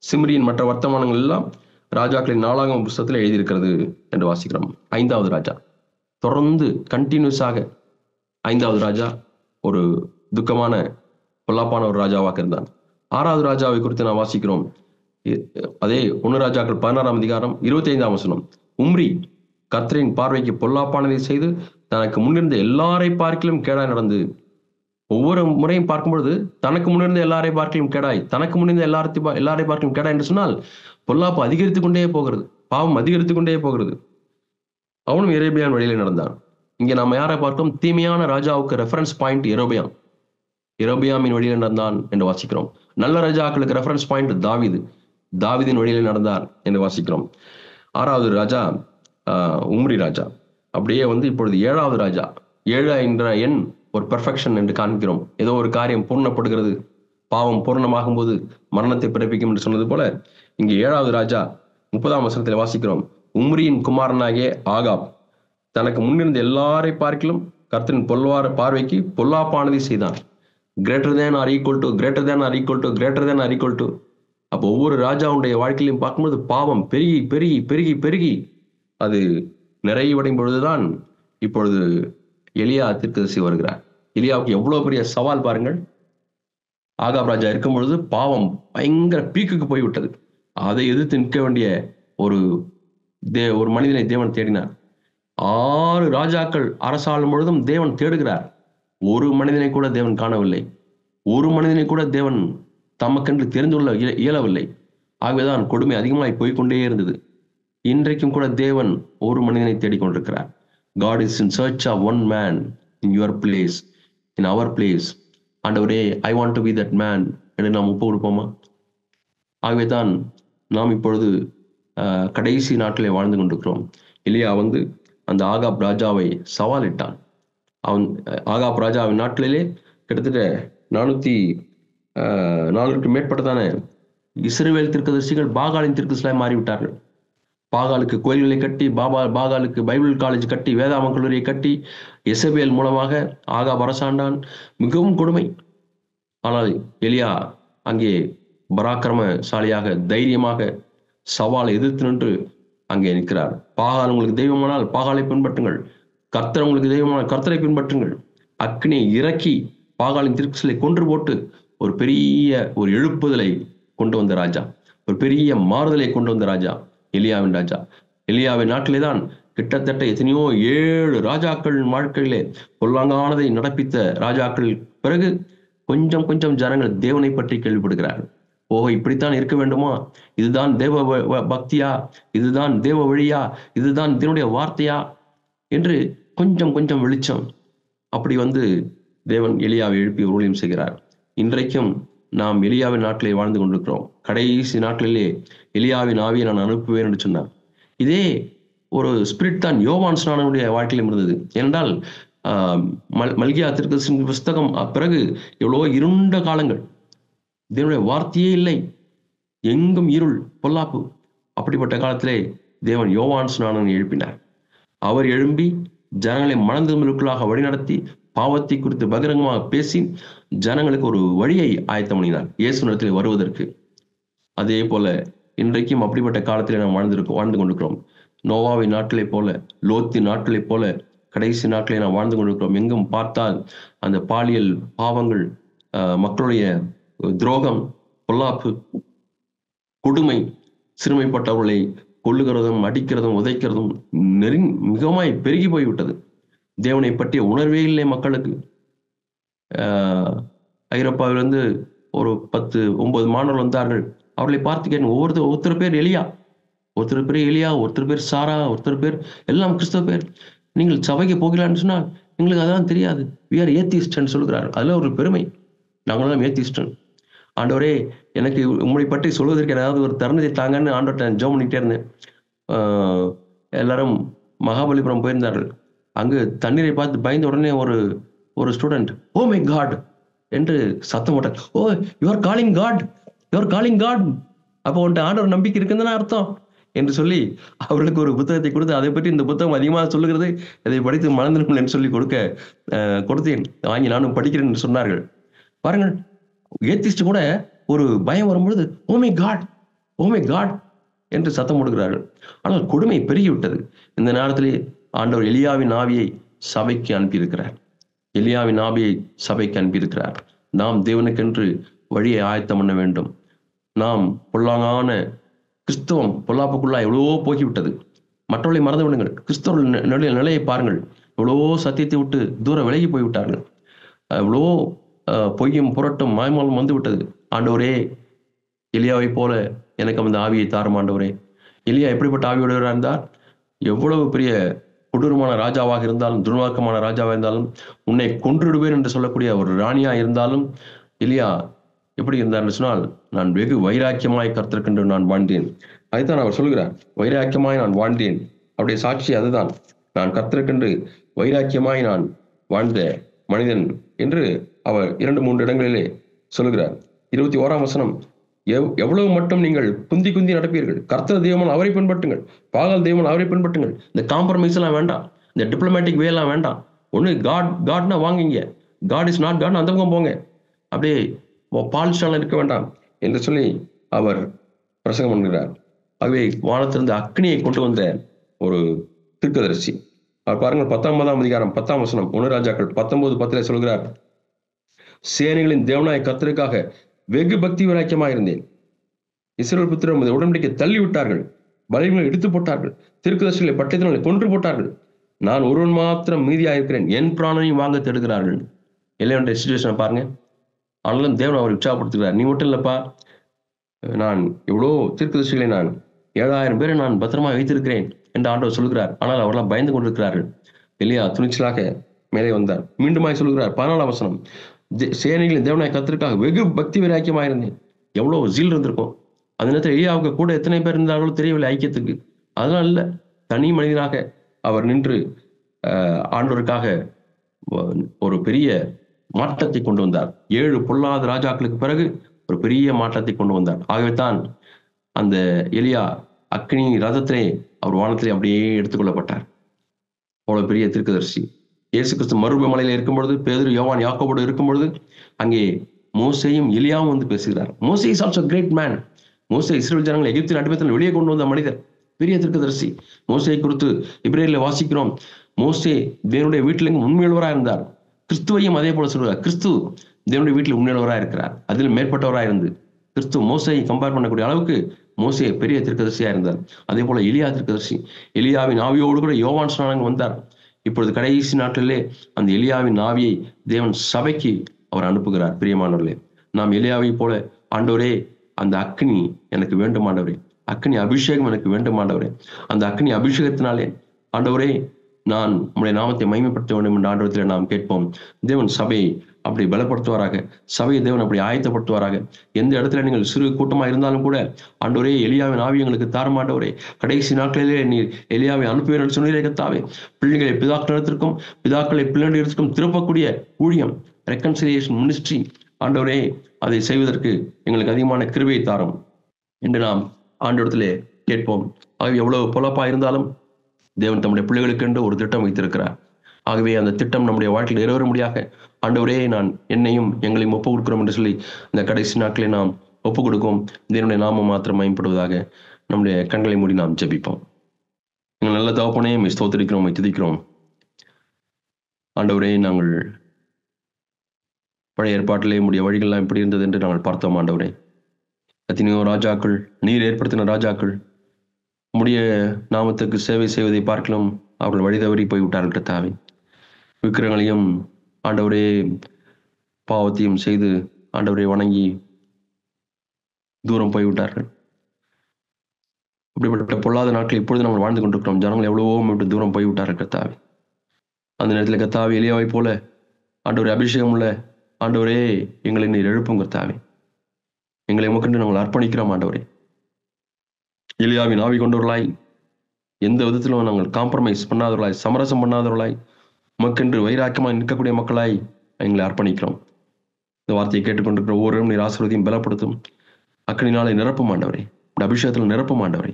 சிம்ரியின் மற்ற வர்த்தமானங்கள் எல்லாம் ராஜாக்களின் 4ஆம் புஸ்தகத்தில் எழுதியிருக்கிறது என்று வாசிக்கிறோம். 5வது ராஜா. தொடர்ந்து கண்டினியூஸாக 5வது ராஜா ஒரு துக்கமான பொல்லாப்பான ஒரு ராஜாவாக இருந்தான். 6வது ராஜாவை குறித்து நாம் வாசிக்கிறோம். அதே 1 ராஜாக்கள் 16ஆம் அதிகாரம் 25ஆம் வசனம். உம்ரி கர்த்தரின் பார்வைக்கு பொல்லாப்பானதை செய்து தனக்கு முன்னிருந்த எல்லாரை பார்க்கிலும் கேடாய் நடந்து. ஒவ்வொரு முறையும் பார்க்கும் பொழுது தனக்கு முன்னிருந்த எல்லாரை பார்க்கிலும் கேடாய், தனக்கு முன்னிருந்த எல்லாரை பார்க்கிலும் கேடாய் என்று சொன்னால் பொல்லாப்பு அதிகரித்துக் கொண்டே போகிறது, பாவம் அதிகரித்துக் கொண்டே போகிறது. அவனும் எரேபியான் வழியிலே நடந்தான். இங்கே நாம் யாரை பார்க்கிறோம்? தீமையான ராஜாவுக்கு ரெஃபரன்ஸ் பாயிண்ட் எரோபியாம். எரோபியாமின் வழியிலே நடந்தான் என்று வாசிக்கிறோம். நல்ல ராஜாக்களுக்கு ரெஃபரன்ஸ் பாயிண்ட் தாவீது. தாவீதின் வழியிலே நடந்தார் என்று வாசிக்கிறோம். 6வது ராஜா உம்ரி ராஜா. அப்படியே இப்பொழுது 7வது ராஜா. 7 என்ற எண் ஒரு பெர்ஃபெக்ஷன் என்று காண்கிறோம். ஏதோ ஒரு காரியம் பூர்ணப்படுகிறது, பாவம் பூர்ணமாகும் போது மரணத்தை பிறப்பிக்கும் என்று சொன்னது போல இங்கே 7வது ராஜா 30ஆம் வசனத்தில் வாசிக்கிறோம். உம்ரியின் குமாரனாகிய ஆகாப் தனக்கு முன்னிருந்த எல்லாரை பார்க்கிலும் கர்த்தரின் பார்வைக்கு பொல்லாப்பானதை செய்தான். Greater than or equal to, greater than or equal to, greater than or equal to. அப்போ ஒவ்வொரு ராஜாவுடைய வாழ்க்கையிலையும் பார்க்கும்போது பாவம் பெருகி பெருகி பெருகி பெருகி அது நிறைவடையும் பொழுதுதான் இப்பொழுது எலியா தீர்க்கதரிசி வருகிறார். எலியாவுக்கு எவ்வளவு பெரிய சவால் பாருங்கள். ஆகாப் ராஜா இருக்கும் பொழுது பாவம் பயங்கர பீக்குக்கு போய்விட்டது. அதை எதிர்த்து நிற்க வேண்டிய ஒரு மனிதனை தேவன் தேடினார். 6 ராஜாக்கள் அரசாளும் பொழுதும் தேவன் தேடுகிறார். ஒரு மனிதனை கூட தேவன் காணவில்லை. ஒரு மனிதனை கூட தேவன் தமக்கென்று தெரிந்து கொள்ள இயலவில்லை. ஆகவேதான் கொடுமை அதிகமாய் போய்கொண்டே இருந்தது. இன்றைக்கும் கூட தேவன் ஒரு மனிதனை தேடிக்கொண்டிருக்கிறார். God is in search of one man in your place, in our place. ஆண்டவரே, I want to be that man என்று நாம் ஒப்பு கொடுப்போமா? ஆகவேதான் நாம் இப்பொழுது கடைசி நாட்டிலே வாழ்ந்து கொண்டிருக்கிறோம். எலியா அந்த ஆகாப் ராஜாவை சவாலிட்டான். ஆகாப் ராஜாவின் நாட்டிலே கிட்டத்தட்ட 404க்கு மேற்பட்டதான இஸ்ரவேல் தீர்க்கதரிசிகள் பாகாலின் தீர்க்கதரிசிகளாய் மாறிவிட்டார்கள். பாகாலுக்கு கோயில்களை கட்டி, பாகாலுக்கு பைபிள் காலேஜ் கட்டி, வேதாம கல்லூரியை கட்டி எசபேல் மூலமாக ஆகாப் அரசாண்டான். மிகவும் கொடுமை. ஆனால் எலியா அங்கே பராக்கிரமசாலியாக தைரியமாக சவாலை எதிர்த்து நின்று அங்கே நிற்கிறார். பாகால் உங்களுக்கு தெய்வமானால் பாகாலை பின்பற்றுங்கள், கர்த்தர் உங்களுக்கு தெய்வமானால் கர்த்தரை பின்பற்றுங்கள். அக்னியை இறக்கி பாகாலின் தீர்க்கதரிசிகளை கொன்று போட்டு ஒரு பெரிய எழுப்புதலை கொண்டு வந்த ராஜா, ஒரு பெரிய மாறுதலை கொண்டு வந்த ராஜா எலியாவின் ராஜா. எலியாவின் நாட்டிலே தான் கிட்டத்தட்ட எத்தனையோ 7 ராஜாக்கள் வாழ்க்கையிலே பொல்லாங்கானதை நடப்பித்த ராஜாக்கள் பிறகு கொஞ்சம் கொஞ்சம் ஜனங்கள் தேவனை பற்றி கேள்விப்படுகிறார்கள். ஓஹோ, இப்படித்தான் இருக்க வேண்டுமா? இதுதான் தேவ பக்தியா? இதுதான் தேவ வழியா? இதுதான் தேவனுடைய வார்த்தையா என்று கொஞ்சம் கொஞ்சம் வெளிச்சம் அப்படி வந்து தேவன் எலியாவை எழுப்பி ஊழியம் செய்கிறார். இன்றைக்கும் நாம் எலியாவின் நாட்களை வாழ்ந்து கொண்டிருக்கிறோம். கடைசி நாட்களிலே எலியாவின் ஆவியை நான் அனுப்புவேன் என்று சொன்னார். இதே ஒரு ஸ்பிரிட் தான் யோவான் ஸ்நானனுடைய வாழ்க்கையிலும் இருந்தது. ஏனென்றால் மல்கியா தீர்க்கதரிசியின் புஸ்தகம் பிறகு எவ்வளவோ இருண்ட காலங்கள், தேவனுடைய வார்த்தையே இல்லை, எங்கும் இருள் பொல்லாப்பு. அப்படிப்பட்ட காலத்திலே தேவன் யோவான் ஸ்நானனை எழுப்பினார். அவர் எழும்பி ஜனங்களை மனந்திரும்பலுக்குள்ளாக வழிநடத்தி பாவத்தை குறித்து பகிரங்கமாக பேசி ஜனங்களுக்கு ஒரு வழியை ஆயத்தம் பண்ணினார் இயேசுவிடத்தில் வருவதற்கு. அதே போல இன்றைக்கும் அப்படிப்பட்ட காலத்திலே நாம் வாழ்ந்து கொண்டிருக்கிறோம். நோவாவின் நாட்களை போல, லோத்தின் நாட்களை போல கடைசி நாட்களை நாம் வாழ்ந்து கொண்டிருக்கிறோம். எங்கும் பார்த்தால் அந்த பாலியல் பாவங்கள், மக்களுடைய துரோகம், பொல்லாப்பு, கொடுமை, சிறுமைப்பட்டவர்களை கொல்லுகிறதும் அடிக்கிறதும் உதைக்கிறதும் மிகமாய் பெருகி போய்விட்டது. தேவனை பற்றிய உணர்வே இல்லை மக்களுக்கு. ஐரோப்பாவிலிருந்து ஒரு 10-9 மாணவர்கள் வந்தார்கள். அவர்களை பார்த்து கேட்டேன், ஒருத்தர் பேர் எலியா, ஒருத்தர் பேர் எலியா, ஒருத்தர் பேர் சாரா, ஒருத்தர் பேர் எல்லாம் கிறிஸ்தவ பேர். நீங்கள் சபைக்கு போகலான்னு சொன்னால் எங்களுக்கு அதெல்லாம் தெரியாது, we are atheist என்று சொல்கிறார். அதில் ஒரு பெருமை, நாங்களெல்லாம் ஏத்திஸ்டன். ஆண்டவரே, எனக்கு உங்களை பற்றி சொல்வதற்கு ஏதாவது ஒரு தருணத்தை தாங்கன்னு ஆண்டவர்கிட்ட ஜெபம் பண்ணிட்டே இருந்தேன். எல்லாரும் மகாபலிபுரம் போயிருந்தார்கள். அங்கு தண்ணீரை பார்த்து பயந்த உடனே ஒரு ஸ்டூடெண்ட், ஓ மை காட் என்று சத்தம் போட்டார். Oh, your calling God, your calling God. அப்போ உன்ட்ட ஆண்டவர் நம்பிக்கை இருக்குதுன்னு அர்த்தம் என்று சொல்லி அவர்களுக்கு ஒரு புத்தகத்தை கொடுத்து, அதை பற்றி இந்த புத்தகம் அதிகமாக சொல்லுகிறது, இதை படித்து மறந்துடும் என்று சொல்லி கொடுத்தேன். வாங்கி நானும் படிக்கிறேன் என்று சொன்னார்கள். பாருங்கள், ஏத்திஸ்ட் கூட ஒரு பயம் வரும்பொழுது oh my God, oh my God என்று சத்தம் போடுகிறார்கள். ஆனால் கொடுமை பெருகிவிட்டது. இந்த நேரத்திலே ஆண்டவர் எலியாவின் ஆவியை சபைக்கு அனுப்பியிருக்கிறார். எலியாவின் ஆவியை சபைக்கு அனுப்பியிருக்கிறார். நாம் தேவனுக்கென்று வழியை ஆயத்தம் பண்ண வேண்டும். நாம் பொல்லாங்கான கிறிஸ்தவம் பொல்லாப்புக்குள்ளா எவ்வளவோ போகிவிட்டது. மற்றவர்களை மறந்து விடுங்கள். கிறிஸ்தவர்கள் நிலையை பாருங்கள். எவ்வளவோ சத்தியத்தை விட்டு தூரம் விலகி போய்விட்டார்கள். எவ்வளவோ பொய்யும் புரட்டும் மாய்மாலும் வந்து விட்டது. ஆண்டவரே, எலியாவை போல எனக்கு அந்த ஆவியை தாரும் ஆண்டவரே. எலியா எப்படிப்பட்ட ஆவியோடு இருந்தார்? எவ்வளவு பெரிய கொடூரமான ராஜாவாக இருந்தாலும், துர்மார்க்கமான ராஜாவாக இருந்தாலும், உன்னை கொன்றுடுவேன் என்று சொல்லக்கூடிய ஒரு ராணியா இருந்தாலும், எலியா எப்படி இருந்தார் என்று சொன்னால், நான் வெகு வைராக்கியமாய் கர்த்தருக்கென்று நான் வாழ்ந்தேன். அதுதான் அவர் சொல்கிறார், வைராக்கியமாய் நான் வாழ்ந்தேன். அவருடைய சாட்சி அதுதான். நான் கர்த்தருக்கென்று வைராக்கியமாய் நான் வாழ்ந்த மனிதன் என்று அவர் 2-3 இடங்களிலே சொல்லுகிறார். 21ஆம் வசனம், எவ்வளவு மட்டும் நீங்கள் குந்தி நடப்பீர்கள், கர்த்தர் தெய்வமான அவரை பின்பற்றுங்கள், பாகால் தெய்வமான அவரை பின்பற்றுங்கள். இந்த காம்ப்ரமைஸ் எல்லாம் வேண்டாம், இந்த டிப்ளமேட்டிக் வே எல்லாம் வேண்டாம். ஒன்று காட்னா வாங்கிங்க, காட் இஸ் நாட் காட்னா அந்த பக்கம் போங்க, அப்படியே பாலிஷ்டாலாம் இருக்க வேண்டாம் என்று சொல்லி அவர் பிரசங்கம் பண்ணுகிறார். ஆகவே வானத்திலிருந்து அக்னியை கொண்டு வந்த ஒரு தீர்க்கதரிசி. அவர் பாருங்கள், 19ஆம் அதிகாரம் 10ஆம் வசனம், 1 ராஜாக்கள் 19:10 சொல்கிறார், சேனைகளின் தேவனாய கர்த்தருக்காக வெகு பக்தி வைராக்கியமாக இருந்தேன். இஸ்ரவேல் புத்திரர் உடன்படிக்கை தள்ளி விட்டார்கள், பலிகளை எடுத்து போட்டார்கள், தீர்க்கதரிசிகளை பட்டயத்தினாலே கொன்று போட்டார்கள். நான் ஒருவன் மாத்திரம் மீதியாக இருக்கிறேன், என் பிராணனையும் வாங்க தேடுகிறார்கள். எல்லாம் சிச்சுவேஷனை பாருங்க. ஆனாலும் தேவன் அவர் உற்சாகப்படுத்துகிறார். நீ மட்டும் இல்லப்பா, நான் இவ்வளோ தீர்க்கதரிசிகளை நான் 7000 பேரை நான் பத்திரமா வைத்திருக்கிறேன் என்று ஆண்டவர் சொல்கிறார். ஆனால் அவரெல்லாம் பயந்து கொண்டிருக்கிறார்கள். எலியா துணிச்சலாக மேலே வந்தார். மீண்டுமாய் சொல்கிறார் 14ஆம் வசனம், சேனைகளின் தேவனாய கர்த்தருக்காக வெகு பக்தி வைராக்கியமாக இருந்தேன். எவ்வளோ ஜீல் இருந்திருக்கும் அந்த நேரத்தில். எலியாவுக்கு கூட எத்தனை பேர் இருந்தார்களோ தெரியவில்லை ஐக்கியத்துக்கு. அதெல்லாம் இல்லை, தனி மனிதனாக அவர் நின்று ஆண்டவருக்காக ஒரு பெரிய மாற்றத்தை கொண்டு வந்தார். 7 பொல்லாத ராஜாக்களுக்கு பிறகு ஒரு பெரிய மாற்றத்தை கொண்டு வந்தார். ஆகவே தான் அந்த எலியா அக்னி ரதத்திலே அவர் வானத்திலே அப்படியே எடுத்துக்கொள்ளப்பட்டார். அவ்வளவு பெரிய தீர்க்கதரிசி. இயேசு கிறிஸ்து மறுபமலையில இருக்கும் பொழுது, பேதுரு யோவான் யாக்கோபோடு இருக்கும் பொழுது, அங்கே மோசேயும் எலியாவும் வந்து பேசுகிறார். மோசே இஸ் ஆல்சோ கிரேட் மேன். மோசே இஸ்ரவேல் ஜனங்களை எகிப்தின் அடிமைத்தனத்தில் வெளியே கொண்டு வந்த மனிதர், பெரிய தீர்க்கதரிசி. மோசேயை குறித்து இப்ரேயர்ல வாசிக்கிறோம், மோசே தேவனுடைய வீட்டில் உண்மையுள்ளவராக இருந்தார். கிறிஸ்துவையும் அதே போல சொல்கிறார், கிறிஸ்து தேவனுடைய வீட்டில் உண்மையுள்ளவராக இருக்கிறார். அதில் மேற்பட்டவராக இருந்து கிறிஸ்து மோசையை கம்பேர் பண்ணக்கூடிய அளவுக்கு மோசே பெரிய தீர்க்கதரிசியா இருந்தார். அதே போல எலியா தீர்க்கதரிசி, எலியாவின் ஆவியோடு கூட யோவான் ஸ்நானன் வந்தார். இப்பொழுது கடைசி நாட்களிலே அந்த எலியாவின் ஆவியை தேவன் சபைக்கு அவர் அனுப்புகிறார். பிரியமானவர்களே, நாம் எலியாவை போல, ஆண்டவரே அந்த அக்னி எனக்கு வேண்டும் ஆண்டவரே, அக்னி அபிஷேகம் எனக்கு வேண்டும் ஆண்டவரே, அந்த அக்னி அபிஷேகத்தினாலே ஆண்டவரே நான் உம்முடைய நாமத்தை மகிமைப்படுத்த வேண்டும் என்ற ஆண்டவரத்தில் நாம் கேட்போம். தேவன் சபையை அப்படி பலப்படுத்துவாராக, சபையை தேவன் அப்படி ஆயத்தப்படுத்துவாராக. எந்த இடத்துல நீங்கள் சிறு கூட்டமாக இருந்தாலும் கூட ஆண்டவரே எலியாவின் ஆவி எங்களுக்கு தாரும் ஆண்டவரே, கடைசி நாட்களிலே நீர் எலியாவை அனுப்புவீர் என்று சொன்னீரே கர்த்தாவே. பிள்ளைகளை பிதாக்களிடத்திற்கும் பிதாக்களை பிள்ளைகளிடத்திற்கும் திருப்பக்கூடிய ஊழியம், ரெக்கன்சிலியேஷன் மினிஸ்ட்ரி ஆண்டவரே, அதை செய்வதற்கு எங்களுக்கு அதிகமான கிருபையை தாரும் என்று நாம் ஆண்டவரத்திலே கேட்போம். ஆகவே எவ்வளவு பொழப்பா இருந்தாலும் தேவன் தம்முடைய பிள்ளைகளுக்கு என்று ஒரு திட்டம் வைத்திருக்கிறார். ஆகவே அந்த திட்டம் நம்முடைய வாழ்க்கையில் நிறைவேறும்படியாக ஆண்டவரே நான் என்னையும் எங்களையும் ஒப்புக் கொடுக்கிறோம் என்று சொல்லி இந்த கடைசி நாட்களை நாம் ஒப்புக் கொடுக்கும். தேவனுடைய நாமம் மாத்திரம் மயம்படுவதாக. நம்முடைய கண்களை மூடி நாம் ஜெபிப்போம். எங்கள் நல்ல தகப்பனே, ஸ்தோத்திரிக்கிறோம், துதிக்கிறோம். ஆண்டவரே, நாங்கள் பழைய ஏற்பாட்டிலே உடைய வழிகள்லாம் எப்படி இருந்தது என்று நாங்கள் பார்த்தோம். ஆண்டவரே, எத்தனையோ ராஜாக்கள், நீர் ஏற்படுத்தின ராஜாக்கள் உம்முடைய நாமத்துக்கு சேவை செய்வதை பார்க்கலாம் அவர்கள் வழி தவறி போய்விட்டார்கள் கர்த்தாவே. விக்கிரங்களையும் ஆண்டவரே பாவத்தையும் செய்து ஆண்டவரை வணங்கி தூரம் போய்விட்டார்கள். அப்படிப்பட்ட பொல்லாத நாட்கள் இப்பொழுது நம்ம வாழ்ந்து கொண்டிருக்கிறோம். ஜனங்கள் எவ்வளவோ விட்டு தூரம் போய்விட்டார்கள் கர்த்தாவே. அந்த நேரத்தில் கர்த்தாவே எலியாவை போல ஆண்டவரே அபிஷேகம் உள்ள ஆண்டவரே எங்களை நீர் எழுப்பும் கர்த்தாவே. எங்களை உமக்கென்று நாங்கள் அர்ப்பணிக்கிறோம் ஆண்டவரே. எலியாவின் ஆவி கொண்டவர்களாய், எந்த விதத்திலும் நாங்கள் காம்ப்ரமைஸ் பண்ணாதவர்களாய், சமரசம் பண்ணாதவர்களாய், உமக்கென்று வைராக்கியமாய் நிற்கக்கூடிய மக்களாய் எங்களை அர்ப்பணிக்கிறோம். இந்த வார்த்தையை கேட்டுக்கொண்டிருக்கிற ஒவ்வொருவரும் நீர் ஆசீர்வதியும் பலப்படுத்தும். அக்னினாலே நிரப்பும் ஆண்டவரே, உடைய அபிஷேகத்தில் நிரப்பும் ஆண்டவரே.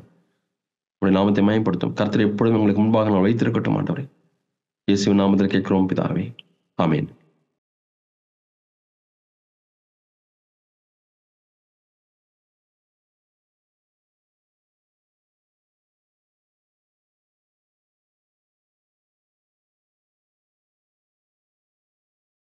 உடைய நாமத்தை மயப்படுத்தும். கர்த்தரை எப்பொழுதும் எங்களுக்கு முன்பாக நான் வைத்திருக்கட்டும் ஆண்டவரே. இயேசுவின் நாமத்தில் கேட்கிறோம் பிதாவே, ஆமேன்.